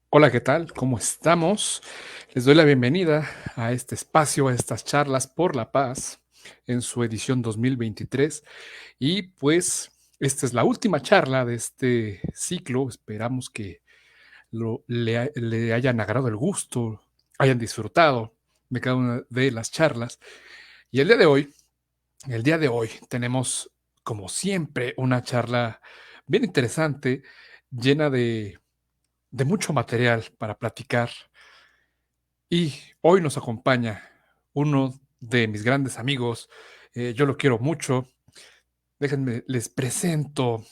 Hola, ¿qué tal? ¿Cómo estamos? Les doy la bienvenida a este espacio, a estas charlas por la paz en su edición 2023. Y pues esta es la última charla de este ciclo. Esperamos que le hayan agarrado el gusto, hayan disfrutado de cada una de las charlas. Y el día de hoy tenemos, como siempre, una charla bien interesante, llena de mucho material para platicar. Y hoy nos acompaña uno de mis grandes amigos, yo lo quiero mucho. Déjenme, les presento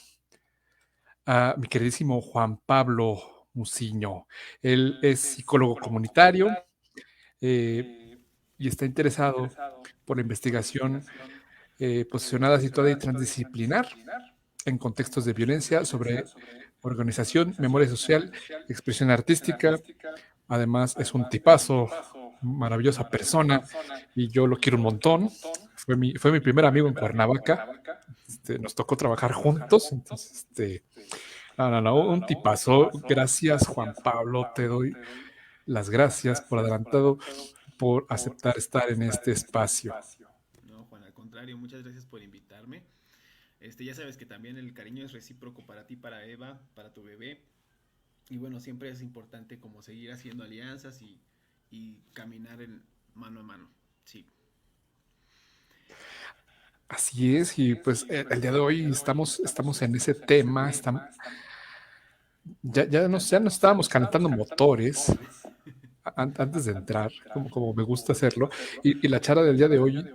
a mi queridísimo Juan Pablo Muciño. Él es psicólogo comunitario eh, y está interesado por la investigación posicionada, situada y transdisciplinar en contextos de violencia sobre organización, memoria social, expresión artística. Además, es un tipazo, maravillosa persona, y yo lo quiero un montón. Fue mi primer amigo en Cuernavaca. Nos tocó trabajar juntos. Entonces, no, no, no, un tipazo. Gracias, Juan Pablo. Te doy las gracias por adelantado por aceptar estar en este espacio. No, Juan, al contrario, muchas gracias por invitarme. Ya sabes que también el cariño es recíproco para ti, para Eva, para tu bebé. Y bueno, siempre es importante como seguir haciendo alianzas y caminar en mano a mano. Sí. Así es, y pues el día de hoy estamos en ese tema. Ya nos estábamos calentando motores antes de entrar, como me gusta hacerlo, y la charla del día de hoy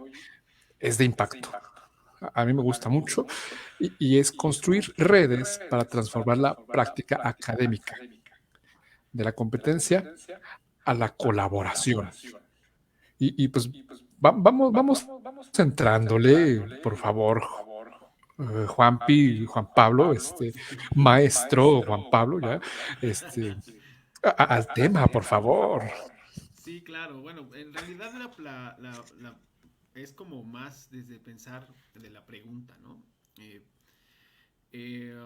es de impacto. A mí me gusta mucho y es construir redes para transformar la práctica académica de la competencia a la colaboración. Pues vamos entrándole, por favor, Juan Pablo, maestro Juan Pablo, ya, este, al tema, por favor. Sí, claro. Bueno, en realidad es como más desde pensar de la pregunta, ¿no? Eh, eh,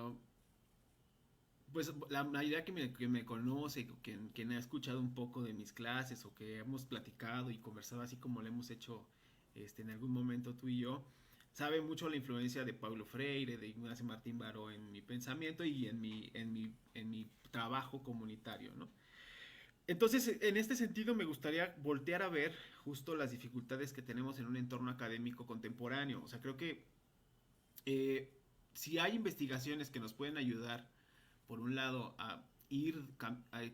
Pues la idea que me conoce, quien ha escuchado un poco de mis clases o que hemos platicado y conversado así como lo hemos hecho en algún momento tú y yo, sabe mucho la influencia de Paulo Freire, de Ignacio Martín Baró en mi pensamiento y en mi trabajo comunitario, ¿no? Entonces, en este sentido, me gustaría voltear a ver justo las dificultades que tenemos en un entorno académico contemporáneo. O sea, creo que eh, si hay investigaciones que nos pueden ayudar, por un lado, a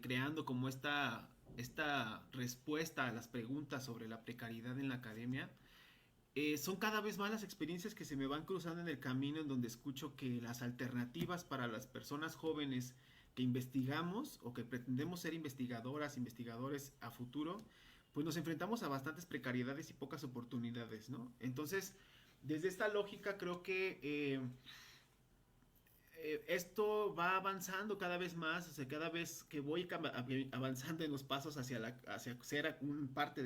creando como esta respuesta a las preguntas sobre la precariedad en la academia, son cada vez más las experiencias que se me van cruzando en el camino en donde escucho que las alternativas para las personas jóvenes que investigamos o que pretendemos ser investigadoras, investigadores a futuro, pues nos enfrentamos a bastantes precariedades y pocas oportunidades, ¿no? Entonces, desde esta lógica creo que esto va avanzando cada vez más, o sea, cada vez que voy avanzando en los pasos hacia ser un parte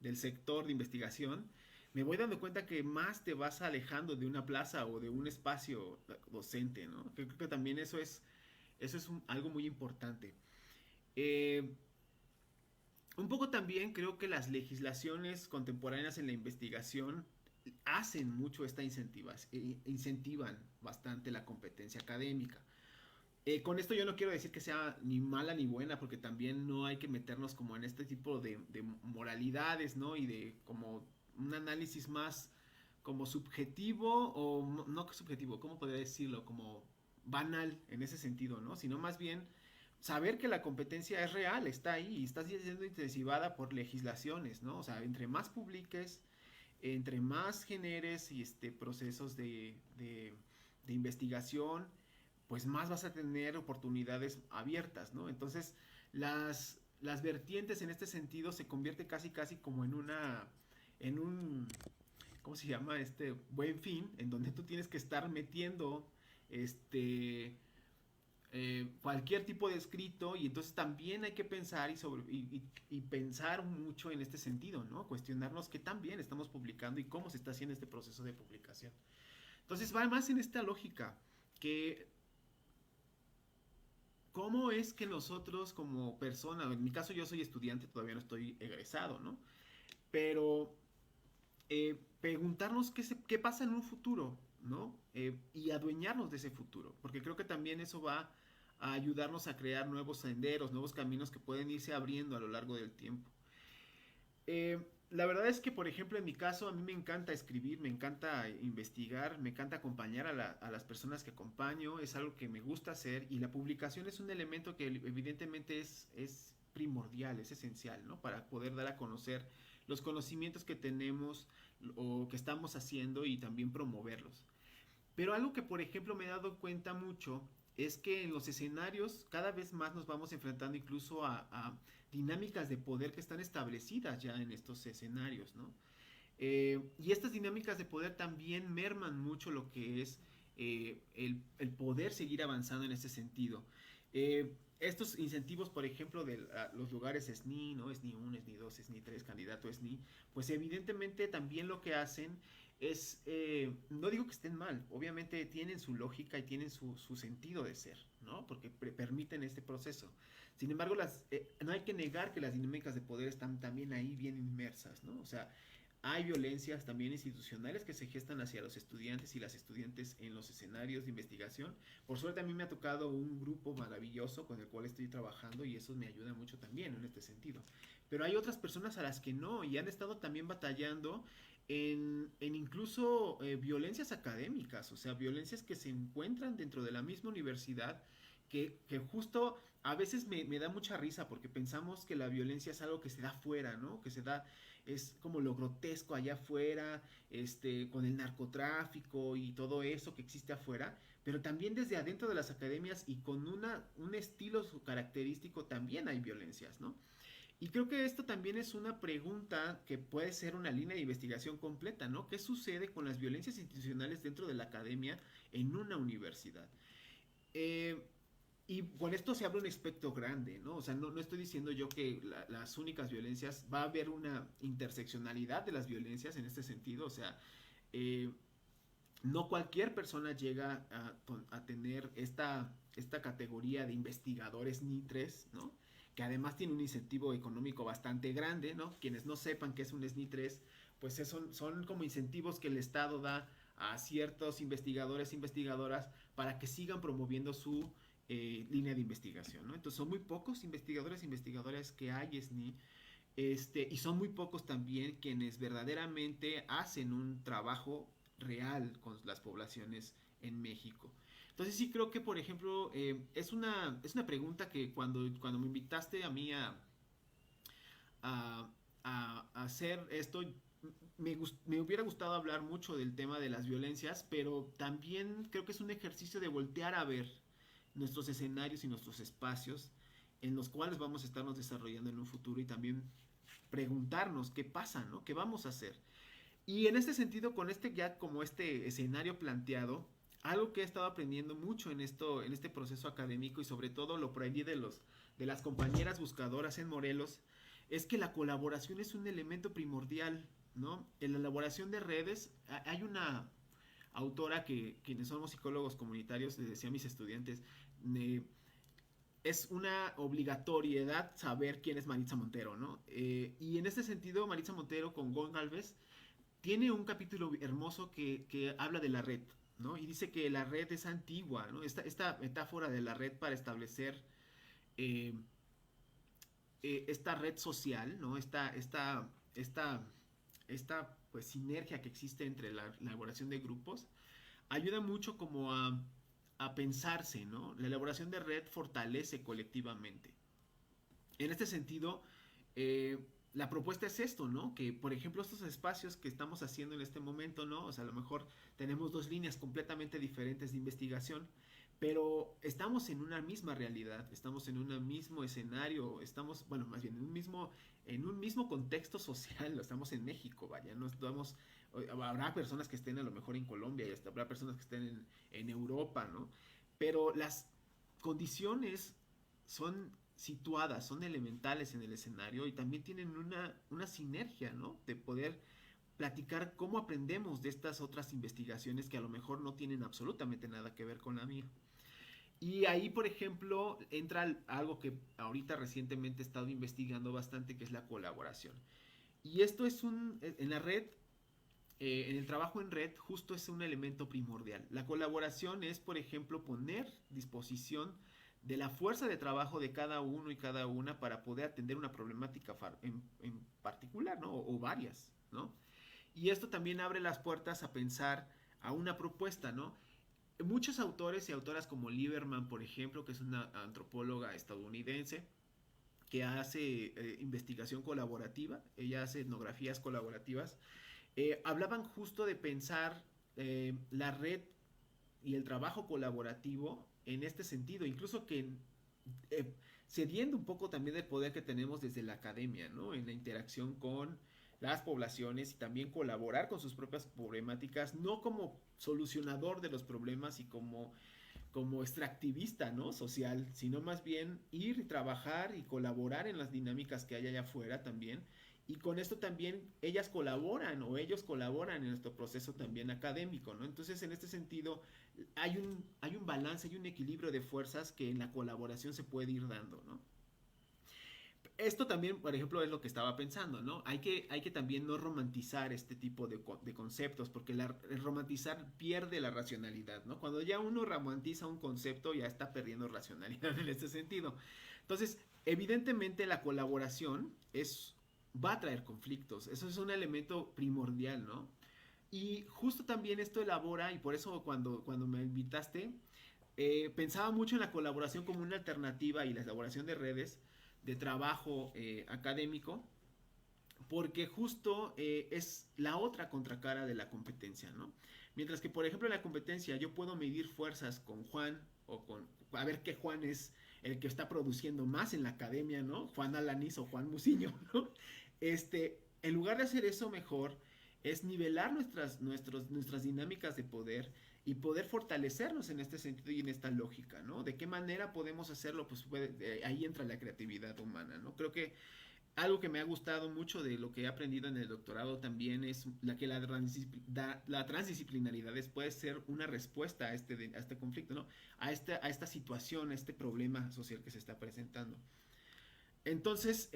del sector de investigación, me voy dando cuenta que más te vas alejando de una plaza o de un espacio docente, ¿no? Creo que también eso es algo muy importante. Eh, un poco también creo que las legislaciones contemporáneas en la investigación hacen mucho incentivan bastante la competencia académica. Con esto yo no quiero decir que sea ni mala ni buena, porque también no hay que meternos como en este tipo de moralidades, ¿no? Y de como un análisis más como subjetivo o no subjetivo, ¿cómo podría decirlo? Como banal en ese sentido, ¿no? Sino más bien saber que la competencia es real, está ahí y está siendo intensivada por legislaciones, ¿no? O sea, entre más publiques, entre más generes y procesos de investigación, pues más vas a tener oportunidades abiertas, ¿no? Entonces, las vertientes en este sentido se convierte casi casi como en un, ¿cómo se llama? Buen fin, en donde tú tienes que estar metiendo este cualquier tipo de escrito y entonces también hay que pensar y pensar mucho en este sentido, ¿no? Cuestionarnos qué tan bien estamos publicando y cómo se está haciendo este proceso de publicación. Entonces va más en esta lógica que cómo es que nosotros como persona, en mi caso yo soy estudiante, todavía no estoy egresado, ¿no? Pero preguntarnos qué pasa en un futuro, ¿no? Y adueñarnos de ese futuro, porque creo que también eso va a ayudarnos a crear nuevos senderos, nuevos caminos que pueden irse abriendo a lo largo del tiempo. La verdad es que, por ejemplo, en mi caso, a mí me encanta escribir, me encanta investigar, me encanta acompañar a las personas que acompaño, es algo que me gusta hacer y la publicación es un elemento que evidentemente es primordial, es esencial, ¿no? Para poder dar a conocer los conocimientos que tenemos o que estamos haciendo y también promoverlos. Pero algo que, por ejemplo, me he dado cuenta mucho es que en los escenarios cada vez más nos vamos enfrentando incluso a dinámicas de poder que están establecidas ya en estos escenarios, ¿no? Y estas dinámicas de poder también merman mucho lo que es el poder seguir avanzando en ese sentido. Estos incentivos, por ejemplo, de los lugares SNI, ¿no? SNI 1, SNI 2, SNI 3, candidato SNI, pues evidentemente también lo que hacen es, no digo que estén mal, obviamente tienen su lógica y tienen su sentido de ser, ¿no? Porque permiten este proceso. Sin embargo, no hay que negar que las dinámicas de poder están también ahí bien inmersas, ¿no? O sea, hay violencias también institucionales que se gestan hacia los estudiantes y las estudiantes en los escenarios de investigación. Por suerte a mí me ha tocado un grupo maravilloso con el cual estoy trabajando y eso me ayuda mucho también en este sentido. Pero hay otras personas a las que no y han estado también batallando en incluso violencias académicas, o sea, violencias que se encuentran dentro de la misma universidad que justo a veces me da mucha risa porque pensamos que la violencia es algo que se da afuera, ¿no? Que se da, es como lo grotesco allá afuera, con el narcotráfico y todo eso que existe afuera, pero también desde adentro de las academias y con un estilo característico también hay violencias, ¿no? Y creo que esto también es una pregunta que puede ser una línea de investigación completa, ¿no? ¿Qué sucede con las violencias institucionales dentro de la academia en una universidad? Eh, y con esto se abre un espectro grande, ¿no? O sea, no estoy diciendo yo que las únicas violencias, va a haber una interseccionalidad de las violencias en este sentido, o sea, eh, no cualquier persona llega a tener esta categoría de investigadores NI3, ¿no? Que además tiene un incentivo económico bastante grande, ¿no? Quienes no sepan qué es un SNI3, pues son como incentivos que el Estado da a ciertos investigadores e investigadoras para que sigan promoviendo su línea de investigación, ¿no? Entonces son muy pocos investigadores e investigadoras que hay SNI, y son muy pocos también quienes verdaderamente hacen un trabajo real con las poblaciones en México. Entonces sí creo que, por ejemplo, es una pregunta que cuando me invitaste a mí a, a hacer esto, me hubiera gustado hablar mucho del tema de las violencias, pero también creo que es un ejercicio de voltear a ver nuestros escenarios y nuestros espacios en los cuales vamos a estarnos desarrollando en un futuro y también preguntarnos qué pasa, ¿no? ¿Qué vamos a hacer? Y en este sentido, con ya como este escenario planteado, algo que he estado aprendiendo mucho en este proceso académico y sobre todo lo aprendí de las compañeras buscadoras en Morelos, es que la colaboración es un elemento primordial, ¿no? En la elaboración de redes hay una autora que quienes somos psicólogos comunitarios les decía a mis estudiantes, eh, es una obligatoriedad saber quién es Maritza Montero, ¿no? Y en este sentido, Maritza Montero con Gon Galvez tiene un capítulo hermoso que habla de la red, ¿no? Y dice que la red es antigua, ¿no? Esta metáfora de la red para establecer eh, esta red social, ¿no? Esta pues sinergia que existe entre la elaboración de grupos, ayuda mucho como a pensarse, ¿no? La elaboración de red fortalece colectivamente. En este sentido, la propuesta es esto, ¿no? Que, por ejemplo, estos espacios que estamos haciendo en este momento, ¿no? O sea, a lo mejor tenemos dos líneas completamente diferentes de investigación, pero estamos en una misma realidad, estamos en un mismo escenario, estamos, bueno, más bien en un mismo contexto social, estamos en México, vaya, no estamos, habrá personas que estén a lo mejor en Colombia y habrá personas que estén en Europa, ¿no? Pero las condiciones son situadas, son elementales en el escenario y también tienen una sinergia, ¿no? De poder platicar cómo aprendemos de estas otras investigaciones que a lo mejor no tienen absolutamente nada que ver con la mía. Y ahí, por ejemplo, entra algo que ahorita recientemente he estado investigando bastante, que es la colaboración. Y esto es en la red, en el trabajo en red, justo es un elemento primordial. La colaboración es, por ejemplo, poner disposición de la fuerza de trabajo de cada uno y cada una para poder atender una problemática en particular, ¿no? O varias, ¿no? Y esto también abre las puertas a pensar a una propuesta, ¿no? Muchos autores y autoras como Lieberman, por ejemplo, que es una antropóloga estadounidense, que hace investigación colaborativa, ella hace etnografías colaborativas, hablaban justo de pensar la red y el trabajo colaborativo en este sentido, incluso que eh, cediendo un poco también del poder que tenemos desde la academia, ¿no? En la interacción con las poblaciones y también colaborar con sus propias problemáticas, no como solucionador de los problemas y como extractivista, ¿no? Social, sino más bien ir y trabajar y colaborar en las dinámicas que hay allá afuera también. Y con esto también ellas colaboran o ellos colaboran en nuestro proceso también académico, ¿no? Entonces, en este sentido, hay un balance, hay un equilibrio de fuerzas que en la colaboración se puede ir dando, ¿no? Esto también, por ejemplo, es lo que estaba pensando, ¿no? Hay que también no romantizar este tipo de conceptos, porque el romantizar pierde la racionalidad, ¿no? Cuando ya uno romantiza un concepto, ya está perdiendo racionalidad en este sentido. Entonces, evidentemente la colaboración va a traer conflictos, eso es un elemento primordial, ¿no? Y justo también esto elabora, y por eso cuando me invitaste, pensaba mucho en la colaboración como una alternativa y la elaboración de redes de trabajo académico, porque justo es la otra contracara de la competencia, ¿no? Mientras que, por ejemplo, en la competencia yo puedo medir fuerzas con Juan o a ver qué Juan es el que está produciendo más en la academia, ¿no? Juan Alanis o Juan Musiño, ¿no? En lugar de hacer eso mejor, es nivelar nuestras dinámicas de poder y poder fortalecernos en este sentido y en esta lógica, ¿no? ¿De qué manera podemos hacerlo? Pues ahí entra la creatividad humana, ¿no? Creo que algo que me ha gustado mucho de lo que he aprendido en el doctorado también es la transdisciplinaridad puede ser una respuesta a este conflicto, ¿no? A esta situación, a este problema social que se está presentando. Entonces,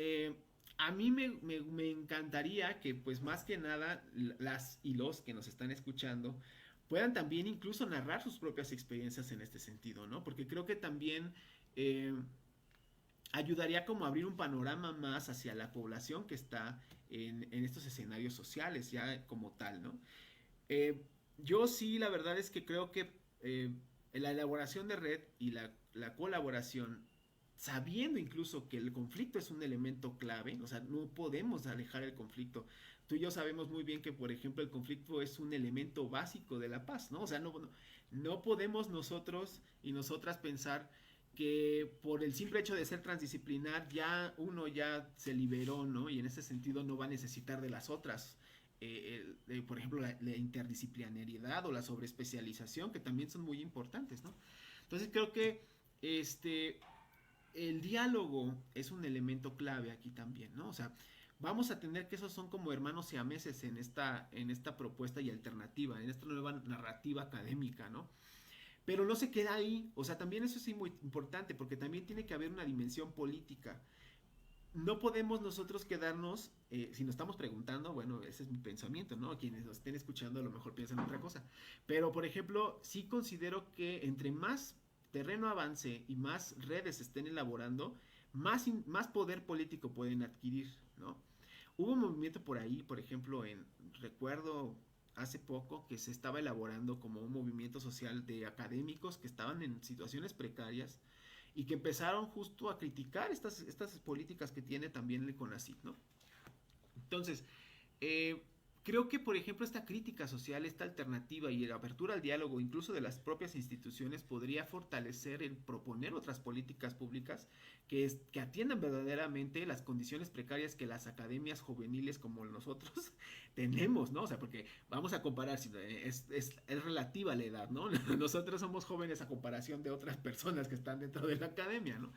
a mí me encantaría que, pues más que nada, las y los que nos están escuchando puedan también incluso narrar sus propias experiencias en este sentido, ¿no? Porque creo que también eh, ayudaría como a abrir un panorama más hacia la población que está en estos escenarios sociales, ya como tal, ¿no? Eh, yo sí, la verdad es que creo que la elaboración de red y la colaboración, sabiendo incluso que el conflicto es un elemento clave, o sea, no podemos alejar el conflicto. Tú y yo sabemos muy bien que, por ejemplo, el conflicto es un elemento básico de la paz, ¿no? O sea, no podemos nosotros y nosotras pensar que por el simple hecho de ser transdisciplinar ya uno ya se liberó, ¿no? Y en ese sentido no va a necesitar de las otras por ejemplo, la interdisciplinariedad o la sobreespecialización, que también son muy importantes, ¿no? Entonces creo que este, el diálogo es un elemento clave aquí también, ¿no? O sea, vamos a tener que esos son como hermanos siameses en esta propuesta y alternativa, en esta nueva narrativa académica, ¿no? Pero no se queda ahí, o sea, también eso es muy importante, porque también tiene que haber una dimensión política. No podemos nosotros quedarnos, si nos estamos preguntando, bueno, ese es mi pensamiento, ¿no? Quienes nos estén escuchando a lo mejor piensan otra cosa. Pero, por ejemplo, sí considero que entre más terreno avance y más redes se estén elaborando, más poder político pueden adquirir, ¿no? Hubo un movimiento por ahí, por ejemplo, recuerdo hace poco que se estaba elaborando como un movimiento social de académicos que estaban en situaciones precarias y que empezaron justo a criticar estas políticas que tiene también el CONACYT, ¿no? Entonces, eh, creo que, por ejemplo, esta crítica social, esta alternativa y la apertura al diálogo, incluso de las propias instituciones, podría fortalecer el proponer otras políticas públicas que atiendan verdaderamente las condiciones precarias que las academias juveniles como nosotros tenemos, ¿no? O sea, porque vamos a comparar, es relativa la edad, ¿no? Nosotros somos jóvenes a comparación de otras personas que están dentro de la academia, ¿no?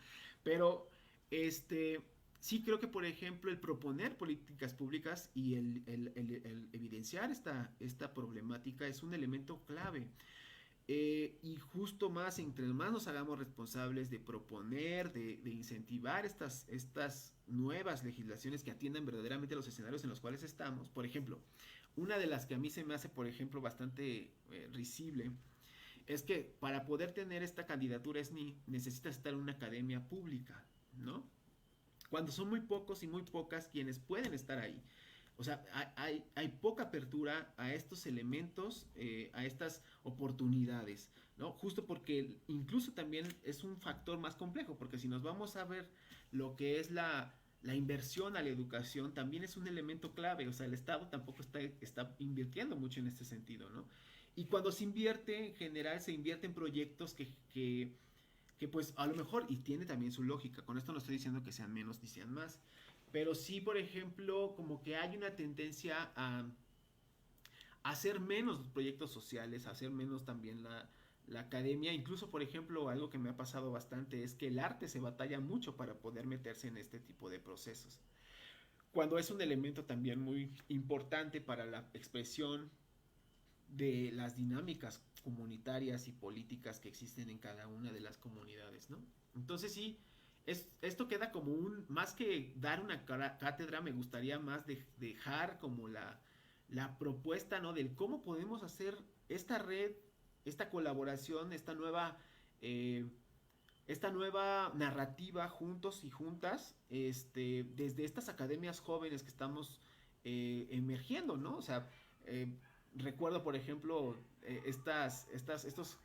Pero, este sí creo que, por ejemplo, el proponer políticas públicas y el evidenciar esta problemática es un elemento clave. Y justo más, entre más nos hagamos responsables de proponer, de incentivar estas nuevas legislaciones que atiendan verdaderamente los escenarios en los cuales estamos. Por ejemplo, una de las que a mí se me hace, por ejemplo, bastante risible, es que para poder tener esta candidatura SNI necesitas estar en una academia pública, ¿no? Cuando son muy pocos y muy pocas quienes pueden estar ahí. O sea, hay poca apertura a estos elementos, a estas oportunidades, ¿no? Justo porque incluso también es un factor más complejo, porque si nos vamos a ver lo que es la inversión a la educación, también es un elemento clave, o sea, el Estado tampoco está invirtiendo mucho en este sentido, ¿no? Y cuando se invierte, en general se invierte en proyectos que pues a lo mejor, y tiene también su lógica, con esto no estoy diciendo que sean menos ni sean más, pero sí, por ejemplo, como que hay una tendencia a hacer menos proyectos sociales, a hacer menos también la academia. Incluso, por ejemplo, algo que me ha pasado bastante es que el arte se batalla mucho para poder meterse en este tipo de procesos. Cuando es un elemento también muy importante para la expresión de las dinámicas comunitarias y políticas que existen en cada una de las comunidades, ¿no? Entonces sí, esto queda como más que dar una cátedra, me gustaría más dejar como la propuesta, ¿no? Del cómo podemos hacer esta red, esta colaboración, eh, esta nueva narrativa juntos y juntas, desde estas academias jóvenes que estamos emergiendo, ¿no? O sea, eh, recuerdo, por ejemplo, estos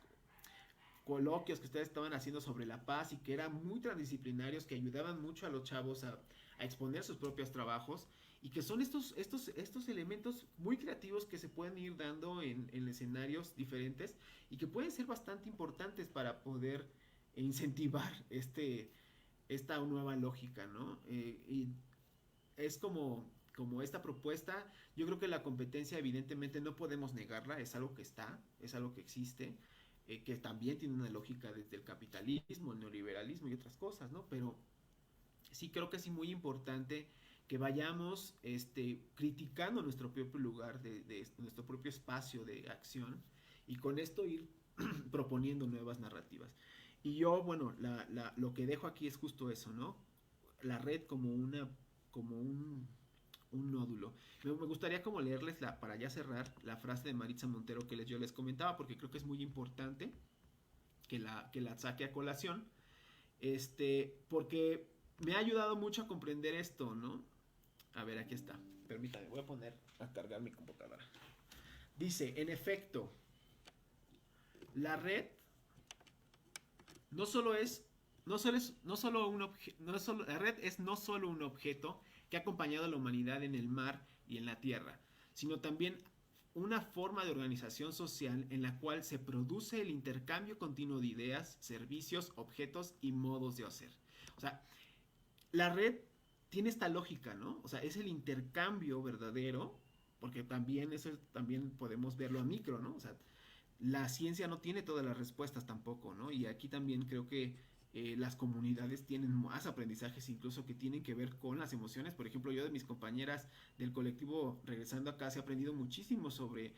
coloquios que ustedes estaban haciendo sobre la paz y que eran muy transdisciplinarios, que ayudaban mucho a los chavos a exponer sus propios trabajos y que son estos elementos muy creativos que se pueden ir dando en escenarios diferentes y que pueden ser bastante importantes para poder incentivar esta nueva lógica, ¿no? Y es como esta propuesta. Yo creo que la competencia evidentemente no podemos negarla, es algo que está, es algo que existe, que también tiene una lógica desde el capitalismo, el neoliberalismo y otras cosas, ¿no? Pero sí creo que es muy importante que vayamos criticando nuestro propio lugar, de nuestro propio espacio de acción y con esto ir proponiendo nuevas narrativas. Y yo, bueno, lo que dejo aquí es justo eso, ¿no? La red como un nódulo. Me gustaría como leerles, para ya cerrar, la frase de Maritza Montero que yo les comentaba, porque creo que es muy importante que la saque a colación, porque me ha ayudado mucho a comprender esto, ¿no? A ver, aquí está. Permítame, voy a poner a cargar mi computadora. Dice, en efecto, la red no solo es, no solo un la red es no solo un objeto que ha acompañado a la humanidad en el mar y en la tierra, sino también una forma de organización social en la cual se produce el intercambio continuo de ideas, servicios, objetos y modos de hacer. O sea, la red tiene esta lógica, ¿no? O sea, es el intercambio verdadero, porque también eso también podemos verlo a micro, ¿no? O sea, la ciencia no tiene todas las respuestas tampoco, ¿no? Y aquí también creo que las comunidades tienen más aprendizajes incluso que tienen que ver con las emociones. Por ejemplo, yo de mis compañeras del colectivo regresando acá se ha aprendido muchísimo sobre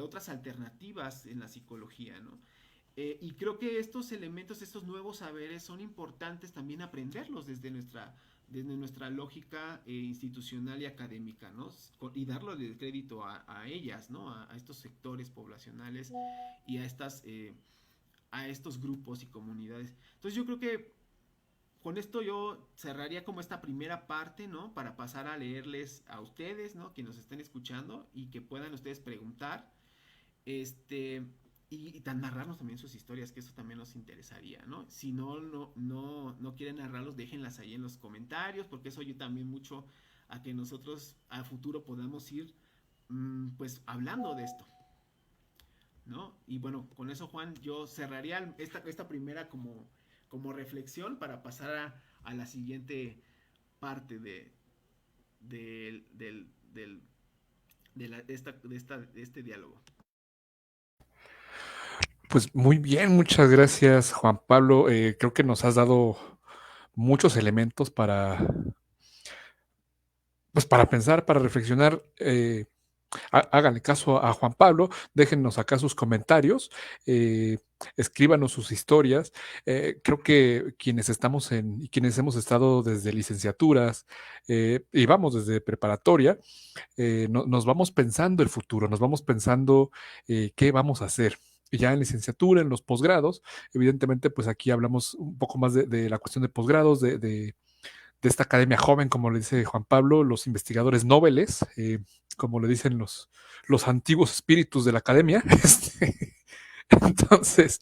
otras alternativas en la psicología, ¿no? Y creo que estos elementos, estos nuevos saberes son importantes también aprenderlos desde nuestra lógica institucional y académica, ¿no? Y darle el crédito a ellas, ¿no? A estos sectores poblacionales y a estos grupos y comunidades. Entonces yo creo que con esto yo cerraría como esta primera parte, ¿no? Para pasar a leerles a ustedes, ¿no? Que nos estén escuchando y que puedan ustedes preguntar, este, y narrarnos también sus historias, que eso también nos interesaría, ¿no? Si no quieren narrarlos, déjenlas ahí en los comentarios, porque eso ayuda también mucho a que nosotros a futuro podamos ir, pues, hablando de esto, ¿no? Y bueno, con eso, Juan, yo cerraría esta primera como reflexión para pasar a la siguiente parte del, del, del, de este diálogo. Pues muy bien, muchas gracias, Juan Pablo. Creo que nos has dado muchos elementos para, pues para pensar, para reflexionar. Háganle caso a Juan Pablo, déjennos acá sus comentarios, eh, escríbanos sus historias. Creo que quienes estamos y quienes hemos estado desde licenciaturas y vamos desde preparatoria, nos vamos pensando el futuro, nos vamos pensando qué vamos a hacer. Y ya en licenciatura, en los posgrados, evidentemente, pues aquí hablamos un poco más de la cuestión de posgrados, de esta academia joven, como le dice Juan Pablo, los investigadores nobles, como le dicen los antiguos espíritus de la academia. Entonces,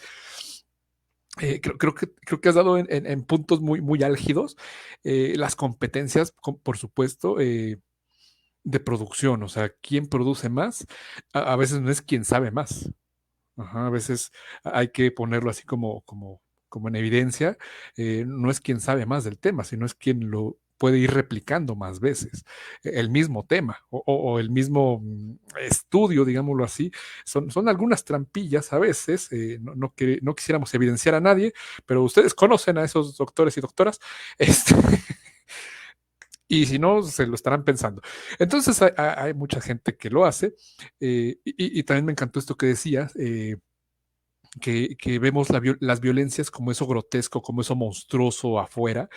creo que has dado en puntos muy álgidos las competencias, por supuesto, de producción, o sea, quién produce más, a veces no es quien sabe más. Ajá, a veces hay que ponerlo así como en evidencia. No es quien sabe más del tema, sino es quien lo puede ir replicando más veces. El mismo tema o el mismo estudio, digámoslo así, son algunas trampillas a veces. No quisiéramos evidenciar a nadie, pero ustedes conocen a esos doctores y doctoras. Este, y si no, se lo estarán pensando. Entonces hay mucha gente que lo hace. Y también me encantó esto que decías, que vemos las violencias como eso grotesco, como eso monstruoso afuera,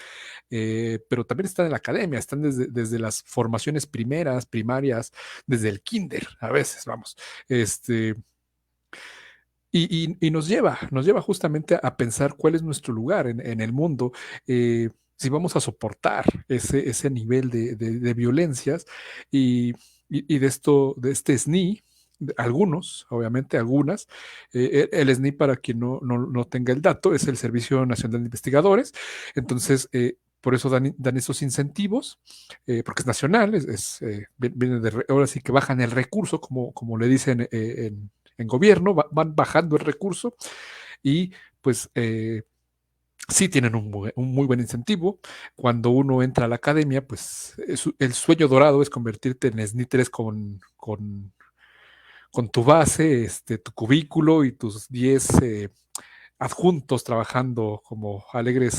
pero también están en la academia, están desde las formaciones primeras, primarias, desde el kinder, a veces, vamos. Este, y nos lleva justamente a pensar cuál es nuestro lugar en el mundo, si vamos a soportar ese nivel de violencias y, y de este SNI, algunos, obviamente, algunas. El SNI, para quien no tenga el dato, es el Servicio Nacional de Investigadores. Entonces, por eso dan esos incentivos, porque es nacional, viene ahora sí que bajan el recurso, como le dicen en gobierno, van bajando el recurso y pues sí tienen un muy buen incentivo. Cuando uno entra a la academia, pues el sueño dorado es convertirte en SNI 3 con tu base, tu cubículo y tus 10 adjuntos trabajando como alegres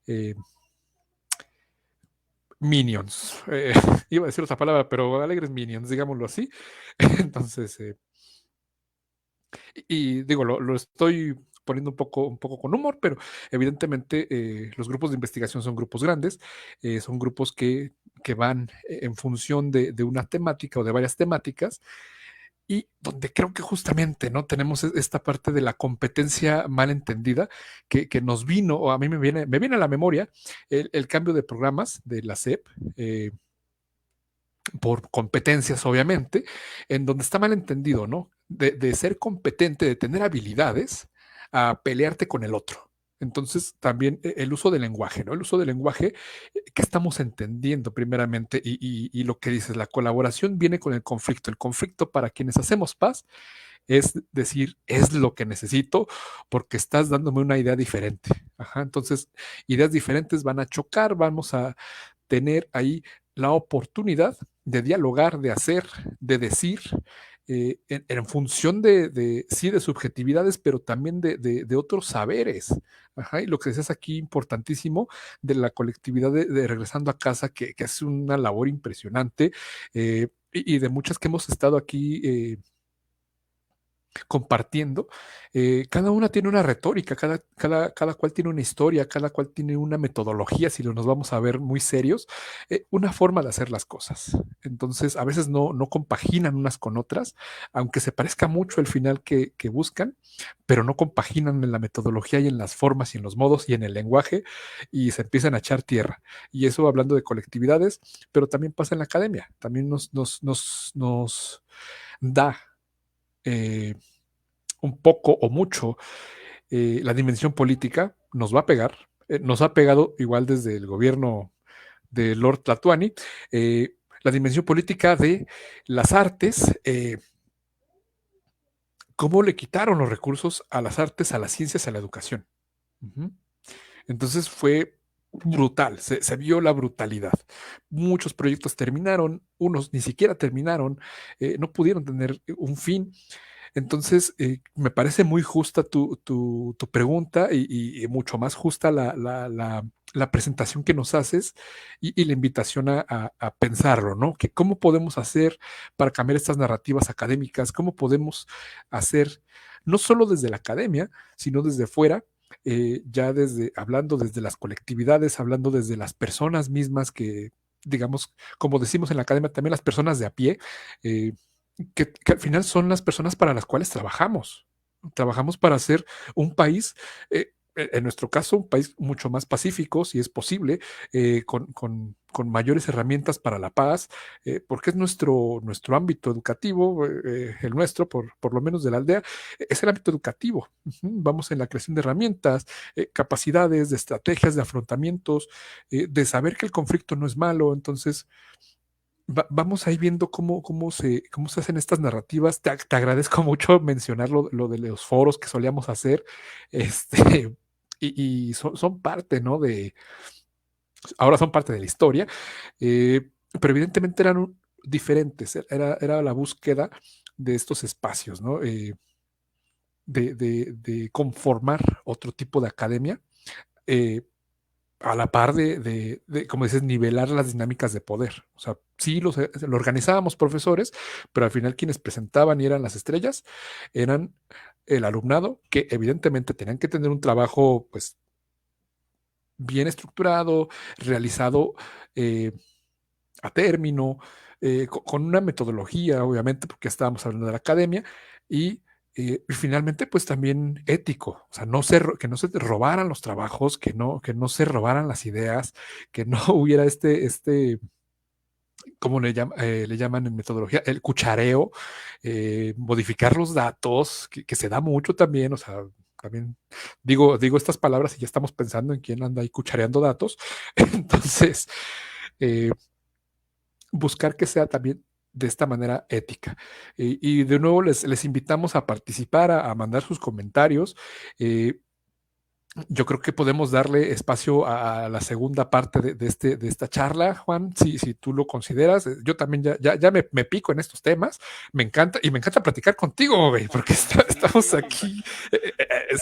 eh, minions. Iba a decir otra palabra, pero alegres minions, digámoslo así. Entonces, y digo, lo estoy poniendo un poco con humor, pero evidentemente los grupos de investigación son grupos grandes, son grupos que van en función de una temática o de varias temáticas, y donde creo que justamente no tenemos esta parte de la competencia mal entendida que nos vino, o a mí me viene a la memoria el cambio de programas de la SEP, por competencias, obviamente, en donde está mal entendido, ¿no? De ser competente, de tener habilidades, a pelearte con el otro. Entonces, también el uso del lenguaje, ¿no? El uso del lenguaje que estamos entendiendo primeramente y lo que dices, la colaboración viene con el conflicto. El conflicto para quienes hacemos paz es decir, es lo que necesito porque estás dándome una idea diferente. Ajá, entonces, ideas diferentes van a chocar, vamos a tener ahí la oportunidad de dialogar, de hacer, de decir, en función sí, de subjetividades, pero también de otros saberes. Ajá, y lo que es aquí importantísimo de la colectividad de regresando a casa, que hace una labor impresionante, y de muchas que hemos estado aquí compartiendo, cada una tiene una retórica, cada cual tiene una historia, cada cual tiene una metodología, si nos vamos a ver muy serios, una forma de hacer las cosas. Entonces, a veces no compaginan unas con otras, aunque se parezca mucho el final que buscan, pero no compaginan en la metodología y en las formas y en los modos y en el lenguaje, y se empiezan a echar tierra. Y eso hablando de colectividades, pero también pasa en la academia, también nos da un poco o mucho la dimensión política, nos va a pegar, nos ha pegado igual desde el gobierno de Lord Tlatuani, la dimensión política de las artes, cómo le quitaron los recursos a las artes, a las ciencias, a la educación. Uh-huh. Entonces fue brutal, se vio la brutalidad. Muchos proyectos terminaron, unos ni siquiera terminaron, no pudieron tener un fin. Entonces, me parece muy justa tu pregunta y mucho más justa la presentación que nos haces y la invitación a pensarlo, ¿no? Que cómo podemos hacer para cambiar estas narrativas académicas, cómo podemos hacer, no solo desde la academia, sino desde fuera, ya desde, hablando desde las colectividades, hablando desde las personas mismas que, digamos, como decimos en la academia, también las personas de a pie, eh, que al final son las personas para las cuales trabajamos. Trabajamos para hacer un país, en nuestro caso, un país mucho más pacífico, si es posible, con mayores herramientas para la paz, porque es nuestro ámbito educativo, el nuestro, por lo menos de la aldea, es el ámbito educativo. Vamos en la creación de herramientas, capacidades, de estrategias, de afrontamientos, de saber que el conflicto no es malo. Entonces, vamos ahí viendo cómo se hacen estas narrativas. Te agradezco mucho mencionar lo de los foros que solíamos hacer, este, y son parte, ¿no? Ahora son parte de la historia, pero evidentemente eran diferentes, era la búsqueda de estos espacios, ¿no? De conformar otro tipo de academia, eh, a la par como dices, nivelar las dinámicas de poder. O sea, sí lo organizábamos profesores, pero al final quienes presentaban y eran las estrellas eran el alumnado, que evidentemente tenían que tener un trabajo, pues, bien estructurado, realizado, eh, a término, con una metodología, obviamente, porque estábamos hablando de la academia, y finalmente, pues también ético, o sea, que no se te robaran los trabajos, que no se robaran las ideas, que no hubiera ¿cómo le llaman en metodología? El cuchareo, modificar los datos, que se da mucho también, o sea, también digo estas palabras y ya estamos pensando en quién anda ahí cuchareando datos. Entonces, eh, buscar que sea también de esta manera ética. Y de nuevo les invitamos a participar, a mandar sus comentarios. Eh, yo creo que podemos darle espacio a la segunda parte de esta charla, Juan, si tú lo consideras. Yo también ya me pico en estos temas. Me encanta, y me encanta platicar contigo, güey, porque estamos Sí, aquí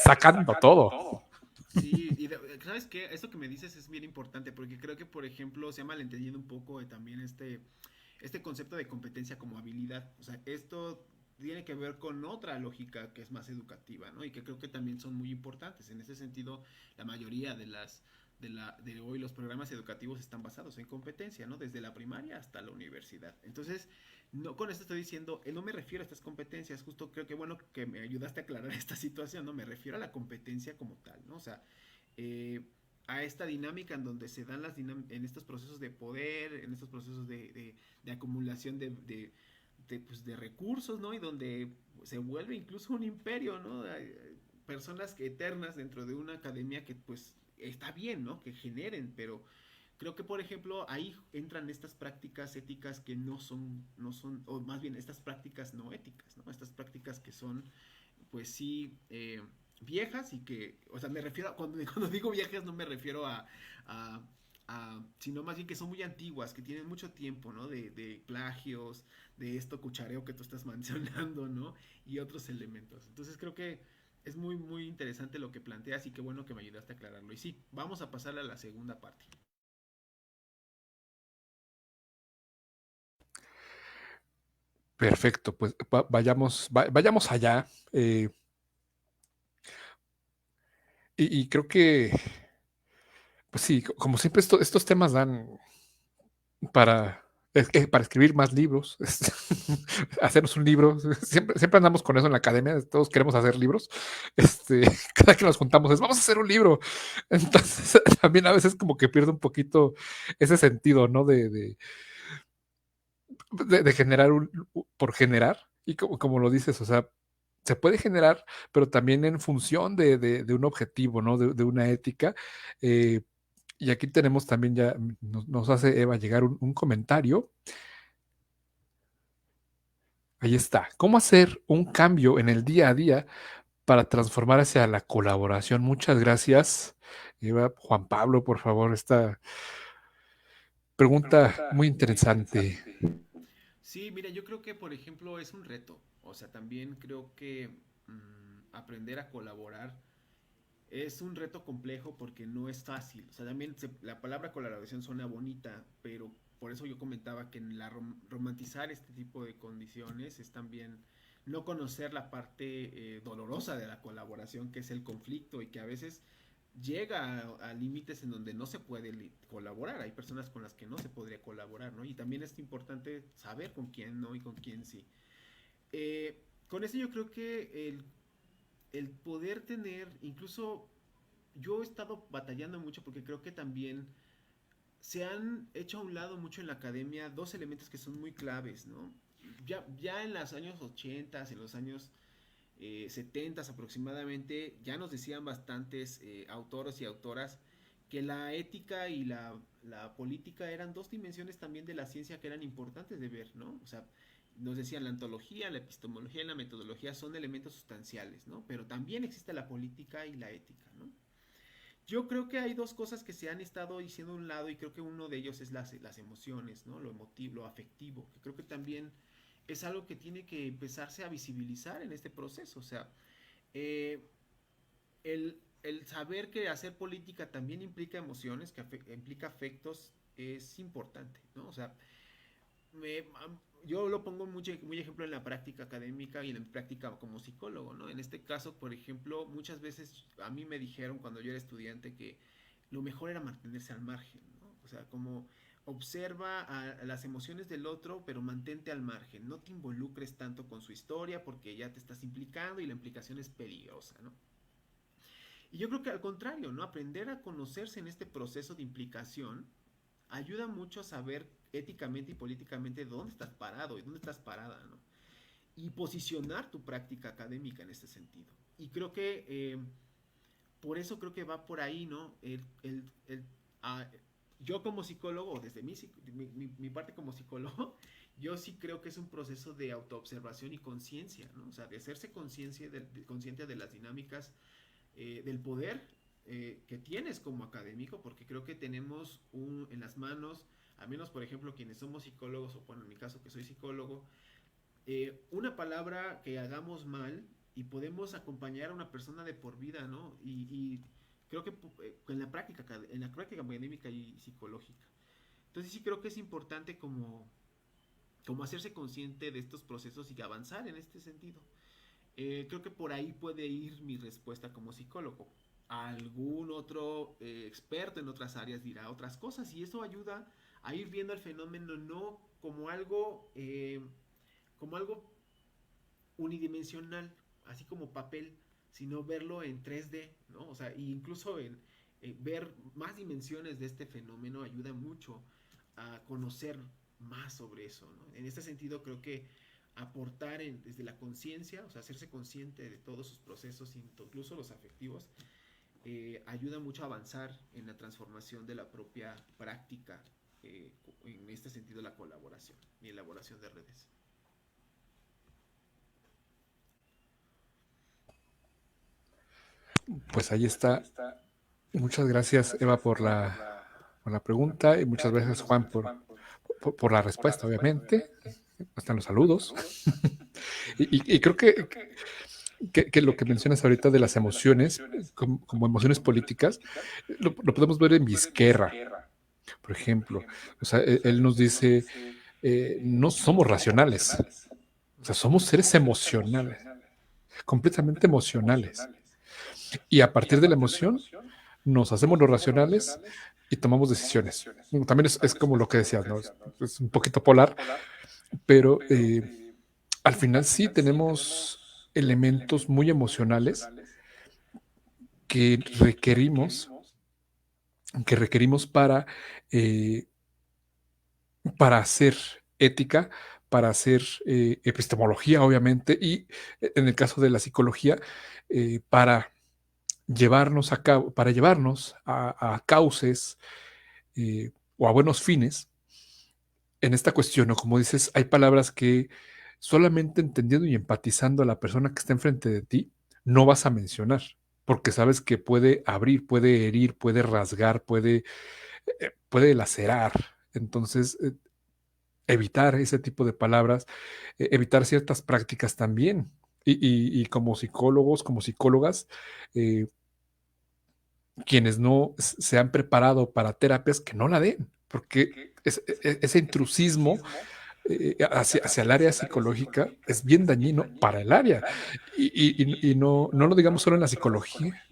sacando todo. sí, y ¿sabes qué? Esto que me dices es bien importante porque creo que, por ejemplo, se ha malentendido un poco también este concepto de competencia como habilidad. O sea, esto tiene que ver con otra lógica que es más educativa, ¿no? Y que creo que también son muy importantes. En ese sentido, la mayoría de hoy los programas educativos están basados en competencia, ¿no? Desde la primaria hasta la universidad. Entonces, no con esto estoy diciendo, no me refiero a estas competencias, justo creo que bueno que me ayudaste a aclarar esta situación, no me refiero a la competencia como tal, ¿no? O sea, eh, a esta dinámica en donde se dan en estos procesos de poder, en estos procesos de acumulación pues, de recursos, ¿no? Y donde se vuelve incluso un imperio, ¿no? Hay personas eternas dentro de una academia que pues está bien, ¿no? Que generen, pero creo que por ejemplo ahí entran estas prácticas éticas que no son, o más bien estas prácticas no éticas, ¿no? Estas prácticas que son, pues sí, viejas y que, o sea, me refiero cuando digo viejas no me refiero a, sino más bien que son muy antiguas, que tienen mucho tiempo, ¿no? De plagios, de esto cuchareo que tú estás mencionando, ¿no? Y otros elementos. Entonces creo que es muy, muy interesante lo que planteas y qué bueno que me ayudaste a aclararlo. Y sí, vamos a pasar a la segunda parte. Perfecto, pues vayamos allá. Y creo que, pues sí, como siempre, estos temas dan para, para escribir más libros, hacernos un libro. Siempre andamos con eso en la academia, todos queremos hacer libros. Este, cada que nos juntamos es, vamos a hacer un libro. Entonces, también a veces como que pierde un poquito ese sentido, ¿no? De generar por generar. Y como lo dices, o sea, se puede generar, pero también en función de un objetivo, ¿no? De una ética. Eh, y aquí tenemos también ya, nos hace Eva llegar un comentario. Ahí está. ¿Cómo hacer un cambio en el día a día para transformar hacia la colaboración? Muchas gracias, Eva. Juan Pablo, por favor, esta pregunta muy interesante. Sí, mira, yo creo que, por ejemplo, es un reto. O sea, también creo que aprender a colaborar es un reto complejo porque no es fácil. O sea, también la palabra colaboración suena bonita, pero por eso yo comentaba que en romantizar este tipo de condiciones es también no conocer la parte dolorosa de la colaboración, que es el conflicto y que a veces llega a límites en donde no se puede colaborar. Hay personas con las que no se podría colaborar, ¿no? Y también es importante saber con quién no y con quién sí. Con eso yo creo que el poder tener, incluso yo he estado batallando mucho porque creo que también se han hecho a un lado mucho en la academia dos elementos que son muy claves, ¿no? Ya en los años 80, en los años 70 aproximadamente, ya nos decían bastantes autores y autoras que la ética y la política eran dos dimensiones también de la ciencia que eran importantes de ver, ¿no? O sea, nos decían la ontología, la epistemología y la metodología son elementos sustanciales, ¿no? Pero también existe la política y la ética, ¿no? Yo creo que hay dos cosas que se han estado diciendo a un lado y creo que uno de ellos es las emociones, ¿no? Lo emotivo, lo afectivo, que creo que también es algo que tiene que empezarse a visibilizar en este proceso. O sea, eh, el saber que hacer política también implica emociones, que implica afectos, es importante, ¿no? O sea, me, yo lo pongo muy ejemplo en la práctica académica y en la práctica como psicólogo, ¿no? En este caso, por ejemplo, muchas veces a mí me dijeron cuando yo era estudiante que lo mejor era mantenerse al margen, ¿no? O sea, como observa a las emociones del otro, pero mantente al margen, no te involucres tanto con su historia porque ya te estás implicando y la implicación es peligrosa, ¿no? Y yo creo que al contrario, ¿no? Aprender a conocerse en este proceso de implicación ayuda mucho a saber éticamente y políticamente dónde estás parado y dónde estás parada, ¿no? Y posicionar tu práctica académica en este sentido. Y creo que por eso creo que va por ahí, ¿no? Yo como psicólogo, desde mi parte como psicólogo, yo sí creo que es un proceso de autoobservación y conciencia, ¿no? O sea, de hacerse consciente de las dinámicas del poder que tienes como académico, porque creo que tenemos en las manos, al menos por ejemplo quienes somos psicólogos, o bueno, en mi caso que soy psicólogo, una palabra que hagamos mal y podemos acompañar a una persona de por vida, ¿no? Y creo que en la práctica académica y psicológica. Entonces sí creo que es importante como hacerse consciente de estos procesos y avanzar en este sentido. Creo que por ahí puede ir mi respuesta como psicólogo. Algún otro experto en otras áreas dirá otras cosas y eso ayuda a ir viendo el fenómeno no como algo unidimensional, así como papel, sino verlo en 3D, ¿no? O sea, e incluso ver más dimensiones de este fenómeno ayuda mucho a conocer más sobre eso, ¿no? En este sentido creo que aportar desde la conciencia, o sea, hacerse consciente de todos sus procesos, incluso los afectivos, ayuda mucho a avanzar en la transformación de la propia práctica, en este sentido la colaboración y elaboración de redes. Pues ahí está. Muchas gracias, Eva, por la pregunta y muchas gracias, Juan, por la respuesta, obviamente. Están los saludos. Y creo que lo que mencionas ahorita de las emociones, como emociones políticas, lo podemos ver en Vizquerra, por ejemplo. O sea, él nos dice, no somos racionales, o sea, somos seres emocionales, completamente emocionales. Y a partir de la emoción nos hacemos los racionales y tomamos decisiones. También es como lo que decías, ¿no? Es un poquito polar, pero al final sí tenemos elementos muy emocionales que requerimos, que requerimos eh, para hacer ética, para hacer epistemología, obviamente, y en el caso de la psicología, para llevarnos a cabo, para llevarnos a cauces o a buenos fines en esta cuestión, o como dices, hay palabras que solamente entendiendo y empatizando a la persona que está enfrente de ti, no vas a mencionar, porque sabes que puede abrir, puede herir, puede rasgar, puede lacerar. Entonces, evitar ese tipo de palabras, evitar ciertas prácticas también. Y como psicólogos, como psicólogas, eh, quienes no se han preparado para terapias que no la den, porque ese intrusismo hacia el área psicológica es bien dañino para el área. Y no lo digamos solo en la psicología,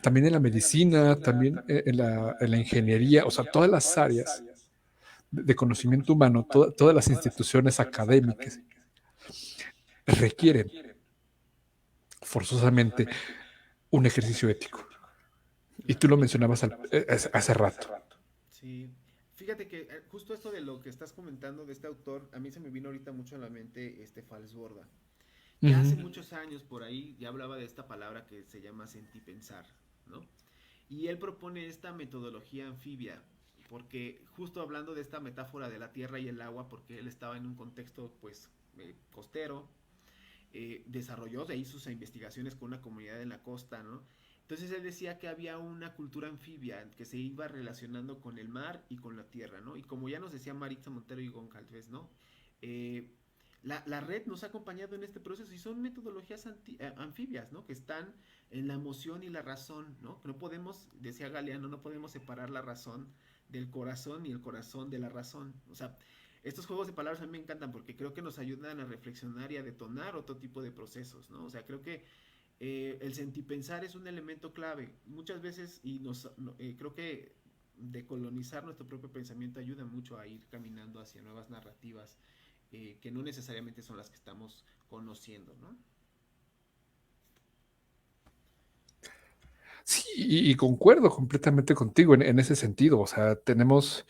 también en la medicina, también en la ingeniería, o sea, todas las áreas de conocimiento humano, todas las instituciones académicas requieren forzosamente un ejercicio ético. Y Claro. tú lo mencionabas hace rato. Sí. Fíjate que justo esto de lo que estás comentando de este autor, a mí se me vino ahorita mucho a la mente este Falsborda. Ya hace Ujú. muchos años por ahí ya hablaba de esta palabra que se llama sentipensar, ¿no? Y él propone esta metodología anfibia, porque justo hablando de esta metáfora de la tierra y el agua, porque él estaba en un contexto pues costero, desarrolló de ahí sus investigaciones con una comunidad en la costa, ¿no? Entonces él decía que había una cultura anfibia que se iba relacionando con el mar y con la tierra, ¿no? Y como ya nos decía Maritza Montero y Goncalves, ¿no? Eh, la red nos ha acompañado en este proceso y son metodologías anfibias, ¿no? Que están en la emoción y la razón, ¿no? Que no podemos, decía Galeano, no podemos separar la razón del corazón y el corazón de la razón. O sea, estos juegos de palabras a mí me encantan porque creo que nos ayudan a reflexionar y a detonar otro tipo de procesos, ¿no? O sea, creo que el sentipensar es un elemento clave. Muchas veces, y creo que decolonizar nuestro propio pensamiento ayuda mucho a ir caminando hacia nuevas narrativas que no necesariamente son las que estamos conociendo, ¿no? Sí, y concuerdo completamente contigo en ese sentido. O sea, tenemos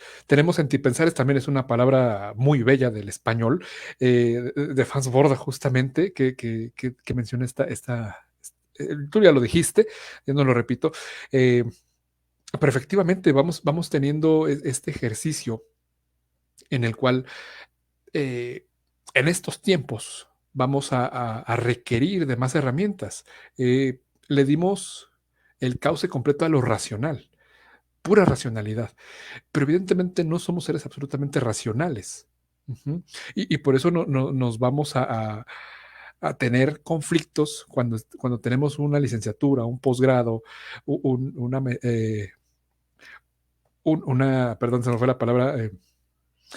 sentipensares, también es una palabra muy bella del español, de Franz Borda, justamente, que menciona tú ya lo dijiste, yo no lo repito, pero efectivamente vamos teniendo este ejercicio en el cual eh, en estos tiempos vamos a requerir de más herramientas. Le dimos el cauce completo a lo racional, pura racionalidad, pero evidentemente no somos seres absolutamente racionales. Uh-huh. Y por eso nos vamos a tener conflictos cuando tenemos una licenciatura, un posgrado, un, una, perdón, se me fue la palabra,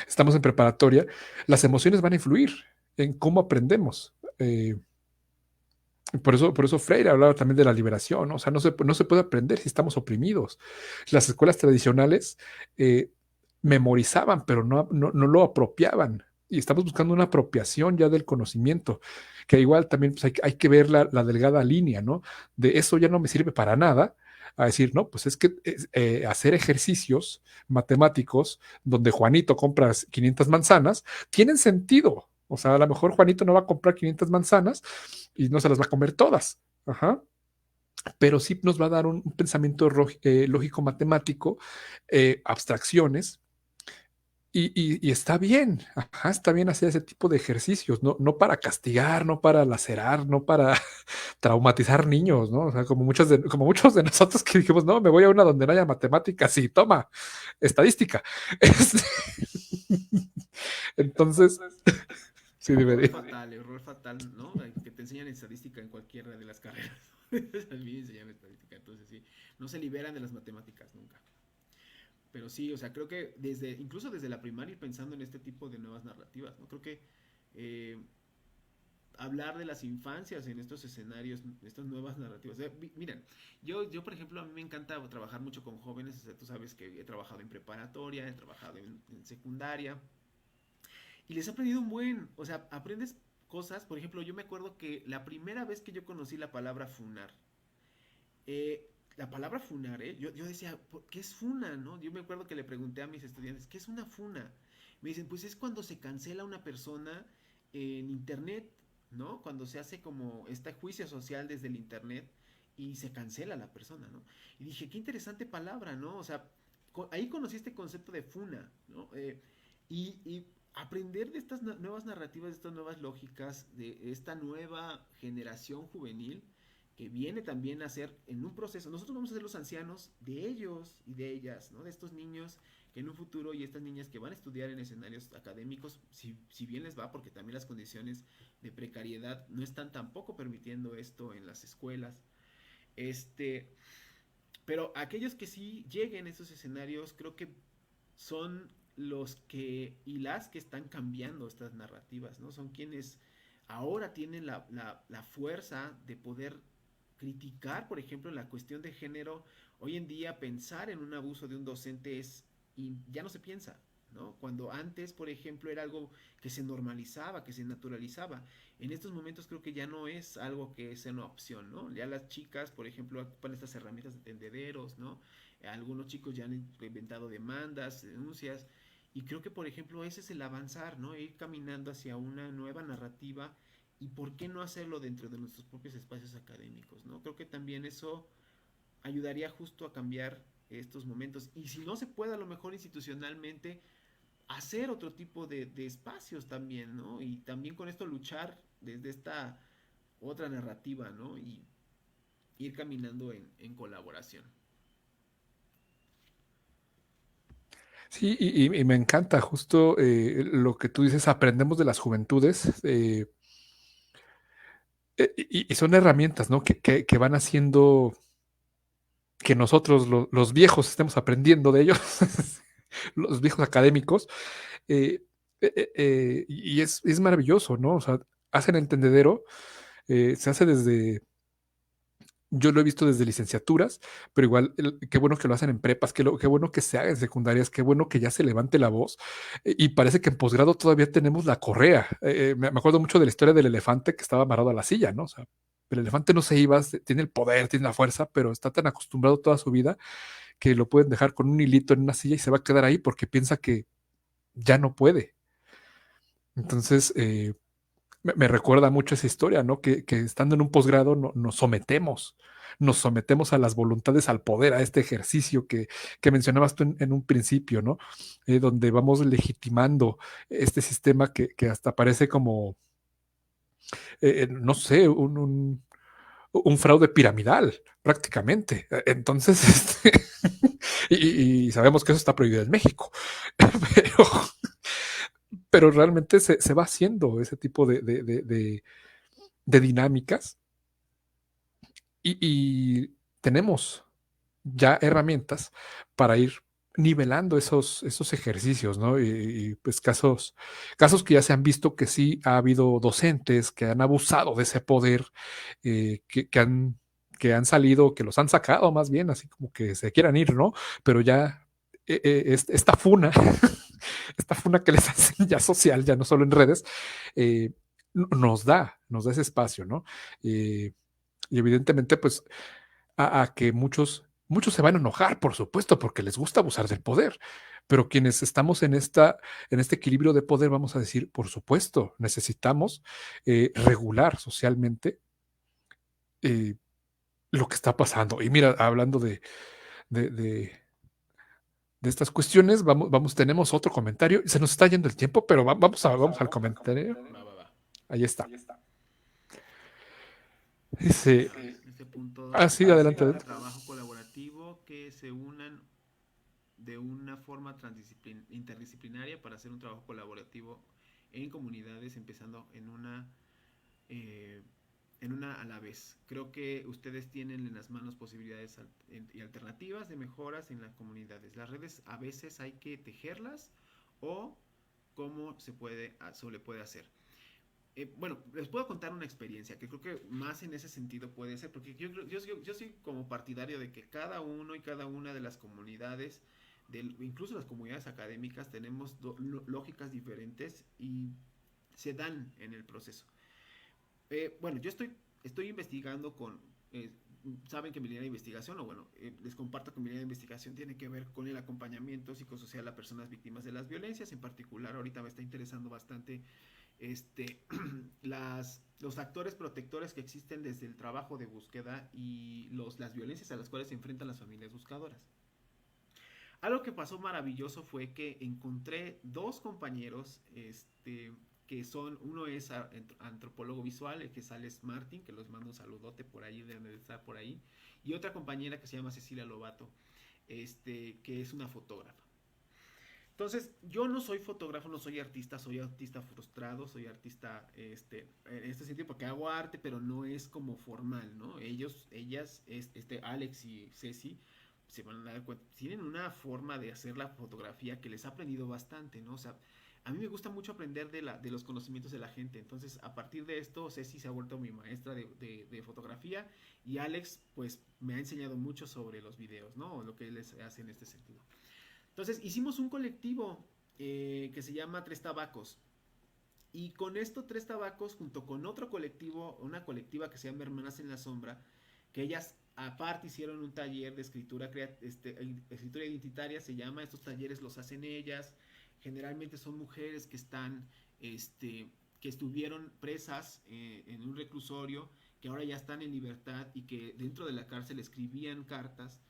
estamos en preparatoria, las emociones van a influir en cómo aprendemos. Por eso Freire hablaba también de la liberación, ¿no? O sea, no se puede aprender si estamos oprimidos. Las escuelas tradicionales eh, memorizaban, pero no lo apropiaban. Y estamos buscando una apropiación ya del conocimiento, que igual también pues, hay que ver la delgada línea, ¿no? De eso ya no me sirve para nada, a decir, no, pues es que hacer ejercicios matemáticos donde Juanito compra 500 manzanas, tienen sentido. O sea, a lo mejor Juanito no va a comprar 500 manzanas y no se las va a comer todas. Ajá. Pero sí nos va a dar un pensamiento lógico matemático, abstracciones, y está bien, ajá, está bien hacer ese tipo de ejercicios, no para castigar, no para lacerar, no para traumatizar niños, ¿no? O sea, como muchos de nosotros que dijimos, no, me voy a una donde no haya matemáticas y toma, estadística. Este, entonces, sí, dime. Error fatal, ¿no? Que te enseñan estadística en cualquiera de las carreras. A mí me enseñan estadística, entonces sí, no se liberan de las matemáticas nunca. Pero sí, o sea, creo que incluso desde la primaria ir pensando en este tipo de nuevas narrativas, ¿no? Creo que eh, hablar de las infancias en estos escenarios, estas nuevas narrativas. Miren, yo, por ejemplo, a mí me encanta trabajar mucho con jóvenes, o sea, tú sabes que he trabajado en preparatoria, he trabajado en secundaria, y les he aprendido un buen, o sea, aprendes cosas, por ejemplo, yo me acuerdo que la primera vez que yo conocí la palabra funar, la palabra funar, yo decía, ¿qué es funa? ¿No? Yo me acuerdo que le pregunté a mis estudiantes, ¿qué es una funa? Me dicen, pues es cuando se cancela una persona en internet, ¿no? Cuando se hace como este juicio social desde el internet y se cancela la persona, ¿no? Y dije, qué interesante palabra, ¿no? O sea, ahí conocí este concepto de funa, ¿no? Y aprender de estas nuevas narrativas, de estas nuevas lógicas, de esta nueva generación juvenil, que viene también a ser en un proceso. Nosotros vamos a ser los ancianos de ellos y de ellas, ¿no? De estos niños que en un futuro y estas niñas que van a estudiar en escenarios académicos, si bien les va, porque también las condiciones de precariedad no están tampoco permitiendo esto en las escuelas. Este, Pero aquellos que sí lleguen a esos escenarios, creo que son los que y las que están cambiando estas narrativas, ¿no? Son quienes ahora tienen la fuerza de poder criticar, por ejemplo, en la cuestión de género. Hoy en día pensar en un abuso de un docente es, y ya no se piensa, ¿no? Cuando antes, por ejemplo, era algo que se normalizaba, que se naturalizaba. En estos momentos creo que ya no es algo que sea una opción, ¿no? Ya las chicas, por ejemplo, ocupan estas herramientas de tendederos, ¿no? Algunos chicos ya han inventado demandas, denuncias, y creo que, por ejemplo, ese es el avanzar, ¿no? Ir caminando hacia una nueva narrativa y por qué no hacerlo dentro de nuestros propios espacios académicos, ¿no? Creo que también eso ayudaría justo a cambiar estos momentos. Y si no se puede, a lo mejor institucionalmente, hacer otro tipo de espacios también, ¿no? Y también con esto luchar desde esta otra narrativa, ¿no? Y ir caminando en colaboración. Sí, y me encanta justo lo que tú dices, aprendemos de las juventudes, y son herramientas, ¿no? Que van haciendo que nosotros, los viejos, estemos aprendiendo de ellos, los viejos académicos, eh, y es maravilloso, ¿no? O sea, hacen entendedero, se hace desde, yo lo he visto desde licenciaturas, pero igual, qué bueno que lo hacen en prepas, qué bueno que se haga en secundarias, qué bueno que ya se levante la voz. Y parece que en posgrado todavía tenemos la correa. Me acuerdo mucho de la historia del elefante que estaba amarrado a la silla, ¿no? O sea, el elefante no se iba, tiene el poder, tiene la fuerza, pero está tan acostumbrado toda su vida que lo pueden dejar con un hilito en una silla y se va a quedar ahí porque piensa que ya no puede. Entonces, me recuerda mucho esa historia, ¿no? Que estando en un posgrado nos sometemos a las voluntades, al poder, a este ejercicio que mencionabas tú en un principio, ¿no? Donde vamos legitimando este sistema que hasta parece como, no sé, un fraude piramidal, prácticamente. Entonces, y sabemos que eso está prohibido en México, pero, pero realmente se va haciendo ese tipo de dinámicas y tenemos ya herramientas para ir nivelando esos ejercicios, ¿no? Pues casos que ya se han visto que sí ha habido docentes que han abusado de ese poder, que han salido, que los han sacado más bien, así como que se quieran ir, ¿no? Pero ya esta funa, esta funa que les hacen ya social, ya no solo en redes, eh, nos da ese espacio, ¿no? Eh, y evidentemente, pues, a que muchos se van a enojar, por supuesto, porque les gusta abusar del poder. Pero quienes estamos en este equilibrio de poder, vamos a decir, por supuesto, necesitamos regular socialmente eh, lo que está pasando. Y mira, hablando de, de, de estas cuestiones, tenemos otro comentario. Se nos está yendo el tiempo, pero vamos al comentario. Va, va, va. Ahí está. Dice, Este punto sí, adelante, adelante. trabajo colaborativo que se unan de una forma interdisciplinaria para hacer un trabajo colaborativo en comunidades, empezando eh, en una a la vez. Creo que ustedes tienen en las manos posibilidades y alternativas de mejoras en las comunidades. Las redes a veces hay que tejerlas o cómo se le puede hacer. Bueno, les puedo contar una experiencia que creo que más en ese sentido puede ser, porque yo soy como partidario de que cada uno y cada una de las comunidades, incluso las comunidades académicas, tenemos lógicas diferentes y se dan en el proceso. Bueno, estoy investigando saben que mi línea de investigación, o bueno, les comparto que mi línea de investigación tiene que ver con el acompañamiento psicosocial a personas víctimas de las violencias. En particular, ahorita me está interesando bastante los factores protectores que existen desde el trabajo de búsqueda y las violencias a las cuales se enfrentan las familias buscadoras. Algo que pasó maravilloso fue que encontré dos compañeros, que uno es antropólogo visual, el que es Alex Martin, que los mando un saludote por ahí, deben de estar por ahí, y otra compañera que se llama Cecilia Lobato, que es una fotógrafa. Entonces, yo no soy fotógrafo, no soy artista frustrado, soy artista en este sentido porque hago arte, pero no es como formal, ¿no? Ellas, Alex y Ceci, se van a dar cuenta, tienen una forma de hacer la fotografía que les ha aprendido bastante, ¿no? O sea, a mí me gusta mucho aprender de los conocimientos de la gente. Entonces, a partir de esto, Ceci se ha vuelto mi maestra de fotografía y Alex, pues, me ha enseñado mucho sobre los videos, ¿no? O lo que él hace en este sentido. Entonces hicimos un colectivo que se llama Tres Tabacos. Y con esto Tres Tabacos, junto con otro colectivo, una colectiva que se llama Hermanas en la Sombra, que ellas aparte hicieron un taller de escritura identitaria, se llama, estos talleres los hacen ellas, generalmente son mujeres que están, que estuvieron presas en un reclusorio, que ahora ya están en libertad y que dentro de la cárcel escribían cartas,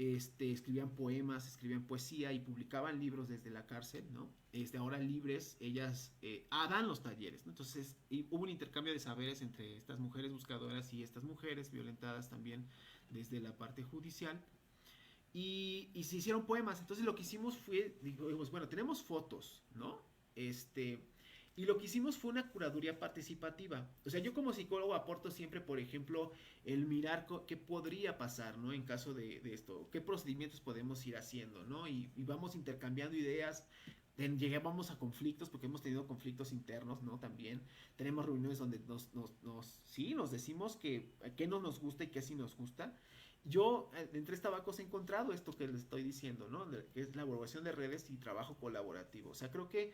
escribían poemas, escribían poesía y publicaban libros desde la cárcel, ¿no? Ahora libres, ellas dan los talleres, ¿no? Entonces hubo un intercambio de saberes entre estas mujeres buscadoras y estas mujeres violentadas también desde la parte judicial. Y se hicieron poemas. Entonces lo que hicimos fue, digamos, bueno, tenemos fotos, ¿no? Y lo que hicimos fue una curaduría participativa. O sea, yo como psicólogo aporto siempre, por ejemplo, el mirar qué podría pasar, ¿no? En caso de esto, qué procedimientos podemos ir haciendo, ¿no? Y vamos intercambiando ideas, llegamos a conflictos, porque hemos tenido conflictos internos, ¿no? También tenemos reuniones donde sí, nos decimos qué no nos gusta y qué sí nos gusta. Yo, entre Tabacos, he encontrado esto que les estoy diciendo, ¿no? Que es la elaboración de redes y trabajo colaborativo. O sea, creo que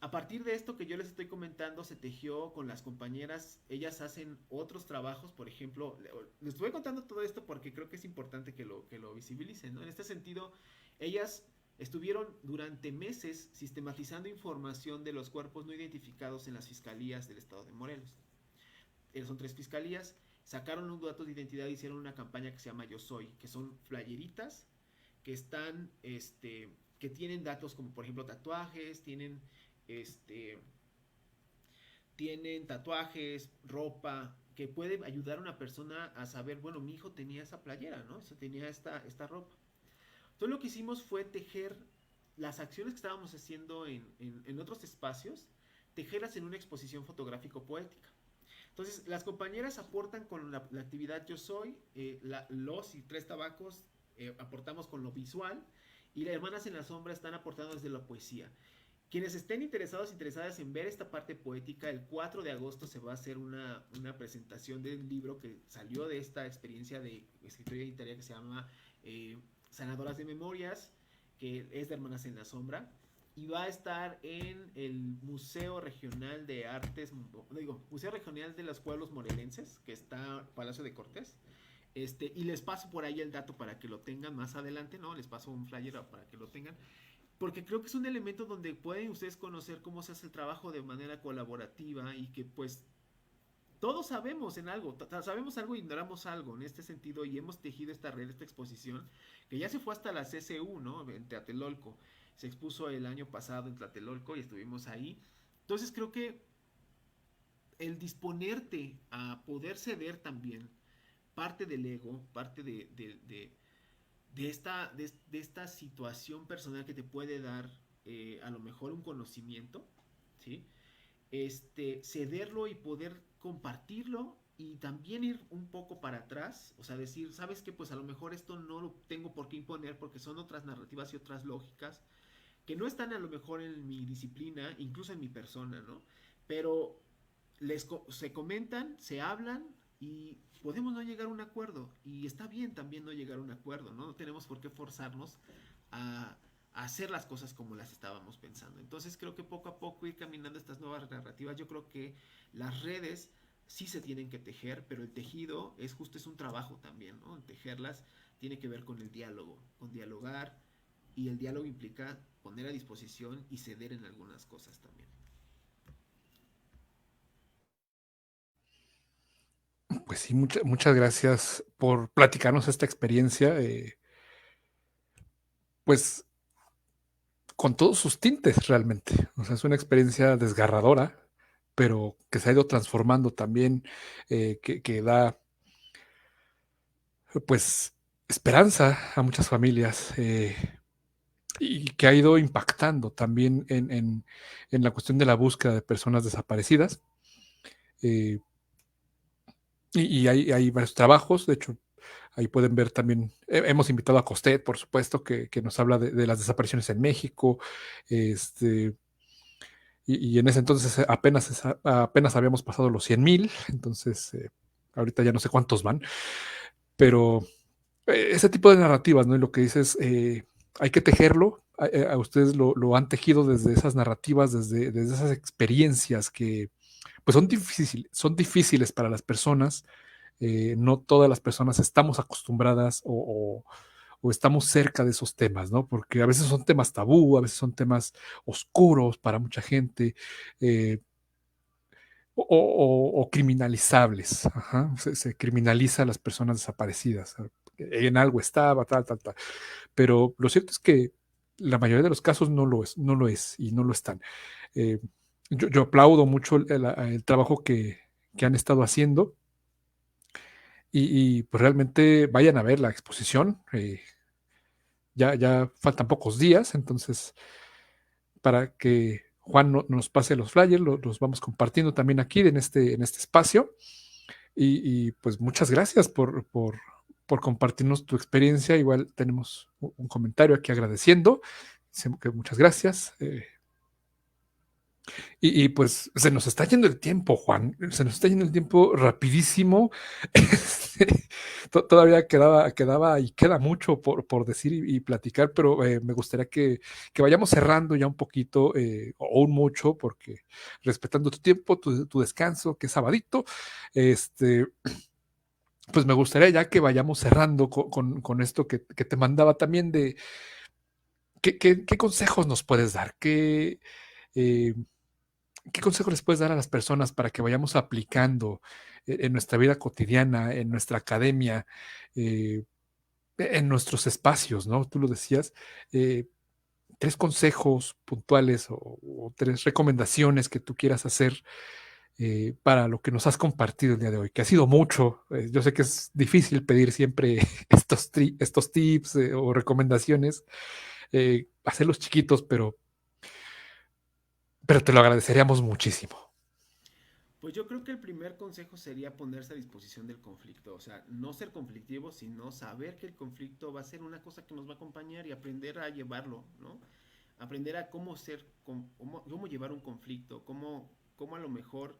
a partir de esto que yo les estoy comentando, se tejió con las compañeras, ellas hacen otros trabajos, por ejemplo, les estoy contando todo esto porque creo que es importante que lo visibilicen, ¿no? En este sentido, ellas estuvieron durante meses sistematizando información de los cuerpos no identificados en las fiscalías del estado de Morelos. Son 3 fiscalías, sacaron un datos de identidad y hicieron una campaña que se llama Yo Soy, que son playeritas que están, que tienen datos como por ejemplo tatuajes, este, tienen tatuajes, ropa, que puede ayudar a una persona a saber, bueno, mi hijo tenía esa playera, ¿no? Tenía esta ropa. Entonces lo que hicimos fue tejer las acciones que estábamos haciendo en otros espacios, tejerlas en una exposición fotográfico-poética. Entonces, las compañeras aportan con la actividad Yo Soy, los y Tres Tabacos aportamos con lo visual, y las Hermanas en la Sombra están aportando desde la poesía. Quienes estén interesadas en ver esta parte poética, el 4 de agosto se va a hacer una presentación del libro que salió de esta experiencia de escritura identitaria que se llama Sanadoras de Memorias, que es de Hermanas en la Sombra, y va a estar en el Museo Regional de Artes, Museo Regional de los Pueblos Morelenses, que está Palacio de Cortés. Y les paso por ahí el dato para que lo tengan más adelante, ¿no? Les paso un flyer para que lo tengan. Porque creo que es un elemento donde pueden ustedes conocer cómo se hace el trabajo de manera colaborativa y que pues todos sabemos en algo, sabemos algo y ignoramos algo en este sentido y hemos tejido esta red, esta exposición, que ya se fue hasta la CCU, ¿no? En Tlatelolco. Se expuso el año pasado en Tlatelolco y estuvimos ahí. Entonces creo que el disponerte a poder ceder también parte del ego, parte de esta situación personal que te puede dar a lo mejor un conocimiento, ¿sí? Cederlo y poder compartirlo y también ir un poco para atrás, o sea, decir, ¿sabes qué? Pues a lo mejor esto no lo tengo por qué imponer porque son otras narrativas y otras lógicas que no están a lo mejor en mi disciplina, incluso en mi persona, ¿no? Pero se comentan, se hablan y podemos no llegar a un acuerdo. Y está bien también no llegar a un acuerdo, ¿no? No tenemos por qué forzarnos a hacer las cosas como las estábamos pensando. Entonces creo que poco a poco ir caminando estas nuevas narrativas. Yo creo que las redes sí se tienen que tejer, pero el tejido es un trabajo también, ¿no? El tejerlas tiene que ver con el diálogo, con dialogar, y el diálogo implica poner a disposición y ceder en algunas cosas también. Pues sí, muchas gracias por platicarnos esta experiencia, pues con todos sus tintes realmente. O sea, es una experiencia desgarradora, pero que se ha ido transformando también, que da pues esperanza a muchas familias. y que ha ido impactando también en la cuestión de la búsqueda de personas desaparecidas. Eh, y hay varios trabajos, de hecho, ahí pueden ver también, hemos invitado a Costet, por supuesto, que nos habla de las desapariciones en México, este, y en ese entonces apenas habíamos pasado los 100,000, entonces ahorita ya no sé cuántos van, pero ese tipo de narrativas, ¿no? Y lo que dices, hay que tejerlo, a ustedes lo han tejido desde esas narrativas, desde esas experiencias que pues son difíciles para las personas. No todas las personas estamos acostumbradas o estamos cerca de esos temas, ¿no? Porque a veces son temas tabú, a veces son temas oscuros para mucha gente, eh, o criminalizables. Ajá. Se criminaliza a las personas desaparecidas. En algo estaba, tal, tal, tal. Pero lo cierto es que la mayoría de los casos no lo es y no lo están. Eh, yo aplaudo mucho el trabajo que han estado haciendo y, pues realmente vayan a ver la exposición. Ya faltan pocos días, entonces para que Juan nos pase los flyers, los vamos compartiendo también aquí en este espacio. Pues muchas gracias por compartirnos tu experiencia. Igual tenemos un comentario aquí agradeciendo. Dice que muchas gracias. Pues se nos está yendo el tiempo, Juan. Se nos está yendo el tiempo rapidísimo. Este, todavía quedaba y queda mucho por decir y platicar, pero me gustaría que vayamos cerrando ya un poquito o un mucho, porque respetando tu tiempo, tu descanso, que es sabadito, este, pues me gustaría ya que vayamos cerrando con esto que te mandaba también de qué consejos nos puedes dar, eh, ¿qué consejo les puedes dar a las personas para que vayamos aplicando en nuestra vida cotidiana, en nuestra academia, eh, en nuestros espacios, ¿no? Tú lo decías, eh, tres consejos puntuales o tres recomendaciones que tú quieras hacer para lo que nos has compartido el día de hoy, que ha sido mucho. Yo sé que es difícil pedir siempre estos tips o recomendaciones, hacerlos chiquitos, pero te lo agradeceríamos muchísimo. Pues yo creo que el primer consejo sería ponerse a disposición del conflicto, o sea, no ser conflictivo, sino saber que el conflicto va a ser una cosa que nos va a acompañar y aprender a llevarlo, ¿no? Aprender a cómo ser, cómo llevar un conflicto, cómo a lo mejor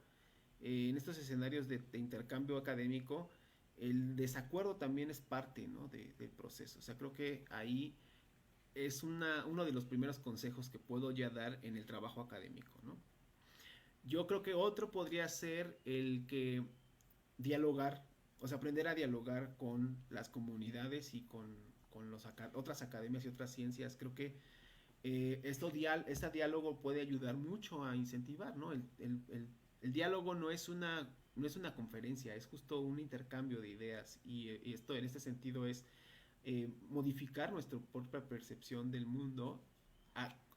en estos escenarios de intercambio académico, el desacuerdo también es parte, ¿no? Del proceso. O sea, creo que ahí es uno de los primeros consejos que puedo ya dar en el trabajo académico, ¿no? Yo creo que otro podría ser el que dialogar, o sea, aprender a dialogar con las comunidades y con otras academias y otras ciencias. Creo que este diálogo puede ayudar mucho a incentivar, ¿no? El diálogo no es una conferencia, es justo un intercambio de ideas y esto en este sentido es modificar nuestra propia percepción del mundo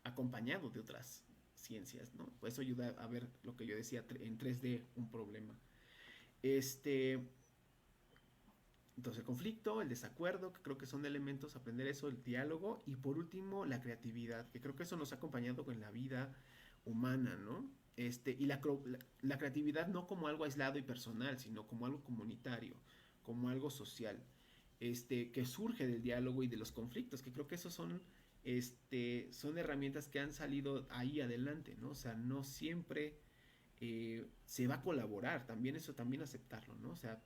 acompañado de otras ciencias, ¿no? Pues eso ayuda a ver lo que yo decía en 3D, un problema. Este, entonces el conflicto, el desacuerdo, que creo que son elementos, aprender eso, el diálogo y por último la creatividad, que creo que eso nos ha acompañado en la vida humana, ¿no? Y la creatividad no como algo aislado y personal, sino como algo comunitario, como algo social, que surge del diálogo y de los conflictos, que creo que esos son herramientas que han salido ahí adelante, ¿no? O sea, no siempre se va a colaborar, también eso también aceptarlo, ¿no? O sea,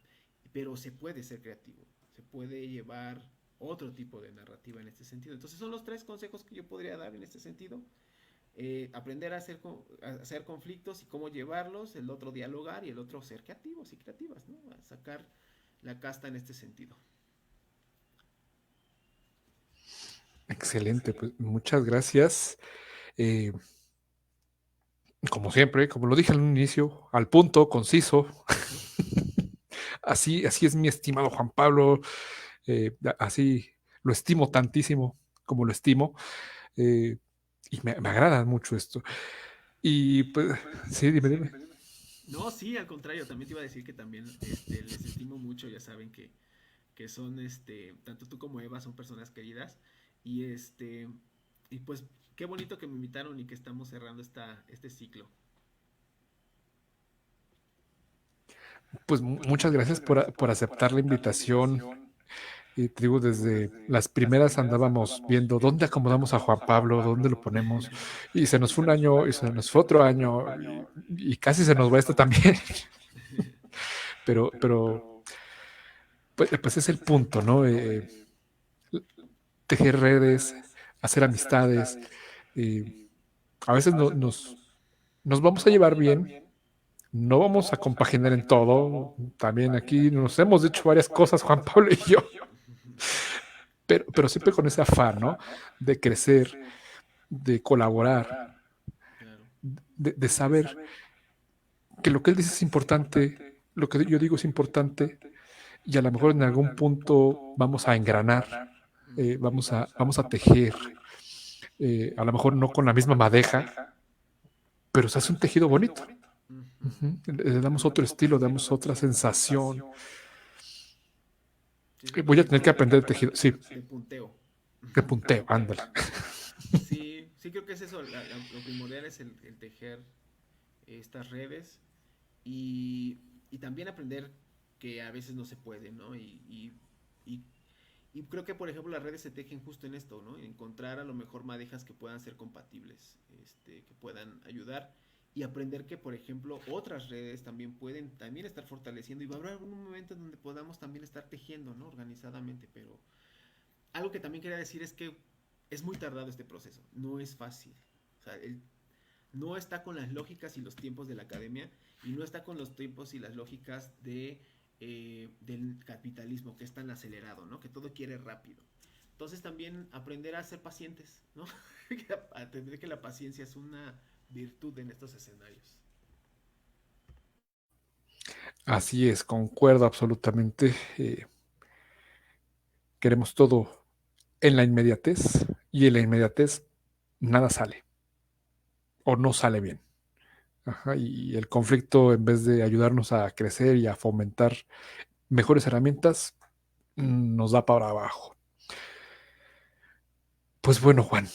pero se puede ser creativo, se puede llevar otro tipo de narrativa en este sentido. Entonces son los tres consejos que yo podría dar en este sentido. Aprender a hacer conflictos y cómo llevarlos, el otro dialogar y el otro ser creativos y creativas, ¿no? A sacar la casta en este sentido. Excelente, pues muchas gracias. Eh, Como siempre, como lo dije al inicio, al punto, conciso. Así es mi estimado Juan Pablo. Así lo estimo tantísimo como lo estimo. eh, y me agrada mucho esto. Y pues, sí, dime. No, sí, al contrario, también te iba a decir que también les estimo mucho, ya saben que son, tanto tú como Eva son personas queridas y Y pues qué bonito que me invitaron y que estamos cerrando este ciclo. Pues muchas gracias por aceptar la invitación. Y te digo, desde las primeras andábamos viendo dónde acomodamos a Juan Pablo, dónde lo ponemos. Y se nos fue un año, y se nos fue otro año, y casi se nos va este también. Pero pues es el punto, ¿no? Tejer redes, hacer amistades. eh, a veces nos vamos a llevar bien, no vamos a compaginar en todo. También aquí nos hemos dicho varias cosas, Juan Pablo y yo, pero siempre con ese afán, ¿no? De crecer, de colaborar, Claro. de saber que lo que él dice es importante, lo que yo digo es importante, y a lo mejor en algún punto vamos a engranar, vamos a tejer, a lo mejor no con la misma madeja, pero se hace un tejido bonito. Ujú. Ujú. Le damos otro estilo, le damos otra sensación. Sí, es un Voy a tener que proceso aprender de tejido, sí, de punteo. de punteo, ándale. Sí, sí creo que es eso. Lo primordial es el tejer estas redes y, y también aprender que a veces no se puede, ¿no? Y- y creo que, por ejemplo, las redes se tejen justo en esto, ¿no? Encontrar a lo mejor madejas que puedan ser compatibles, que puedan ayudar y aprender que, por ejemplo, otras redes también pueden también estar fortaleciendo y va a haber algún momento en donde podamos también estar tejiendo, ¿no? Organizadamente, pero algo que también quería decir es que es muy tardado este proceso, no es fácil. O sea, no está con las lógicas y los tiempos de la academia y no está con los tiempos y las lógicas del capitalismo que es tan acelerado, ¿no? Que todo quiere rápido. Entonces también aprender a ser pacientes, ¿no? A entender que la paciencia es una virtud en estos escenarios. Así es, concuerdo absolutamente. Queremos todo en la inmediatez, y en la inmediatez nada sale o no sale bien. Ajá, y el conflicto, en vez de ayudarnos a crecer y a fomentar mejores herramientas, nos da para abajo. Pues bueno, Juan,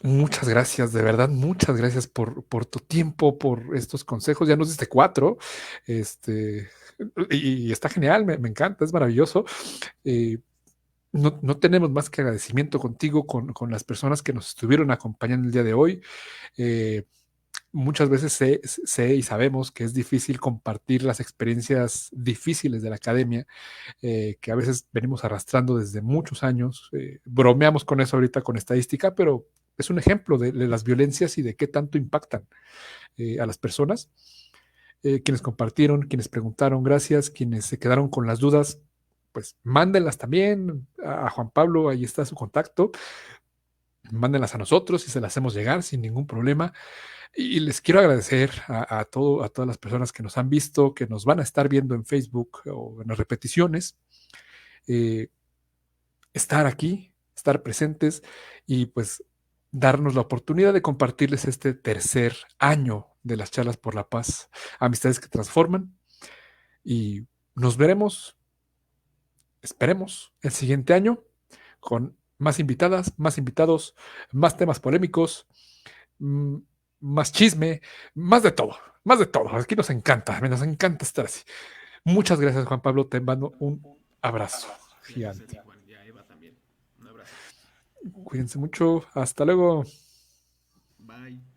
muchas gracias, de verdad, muchas gracias por tu tiempo, por estos consejos. Ya nos diste cuatro, este, y está genial, me encanta, es maravilloso. Eh, no tenemos más que agradecimiento contigo, con las personas que nos estuvieron acompañando el día de hoy. Eh, Muchas veces sé y sabemos que es difícil compartir las experiencias difíciles de la academia, que a veces venimos arrastrando desde muchos años. Bromeamos con eso ahorita con estadística, pero es un ejemplo de las violencias y de qué tanto impactan a las personas. Quienes compartieron, quienes preguntaron, gracias. Quienes se quedaron con las dudas, pues mándenlas también a Juan Pablo, ahí está su contacto. Mándenlas a nosotros y se las hacemos llegar sin ningún problema. Y les quiero agradecer a todas las personas que nos han visto, que nos van a estar viendo en Facebook o en las repeticiones, eh, estar aquí, estar presentes y pues darnos la oportunidad de compartirles este tercer año de las charlas por la paz, amistades que transforman. Y nos veremos, esperemos, el siguiente año con más invitadas, más invitados, más temas polémicos, mm, más chisme, más de todo, más de todo. Aquí nos encanta estar así. Muchas gracias, Juan Pablo. Te mando un abrazo Gracias a ti, gigante. Juan, y a Eva también. Un abrazo. Cuídense mucho. Hasta luego. Bye.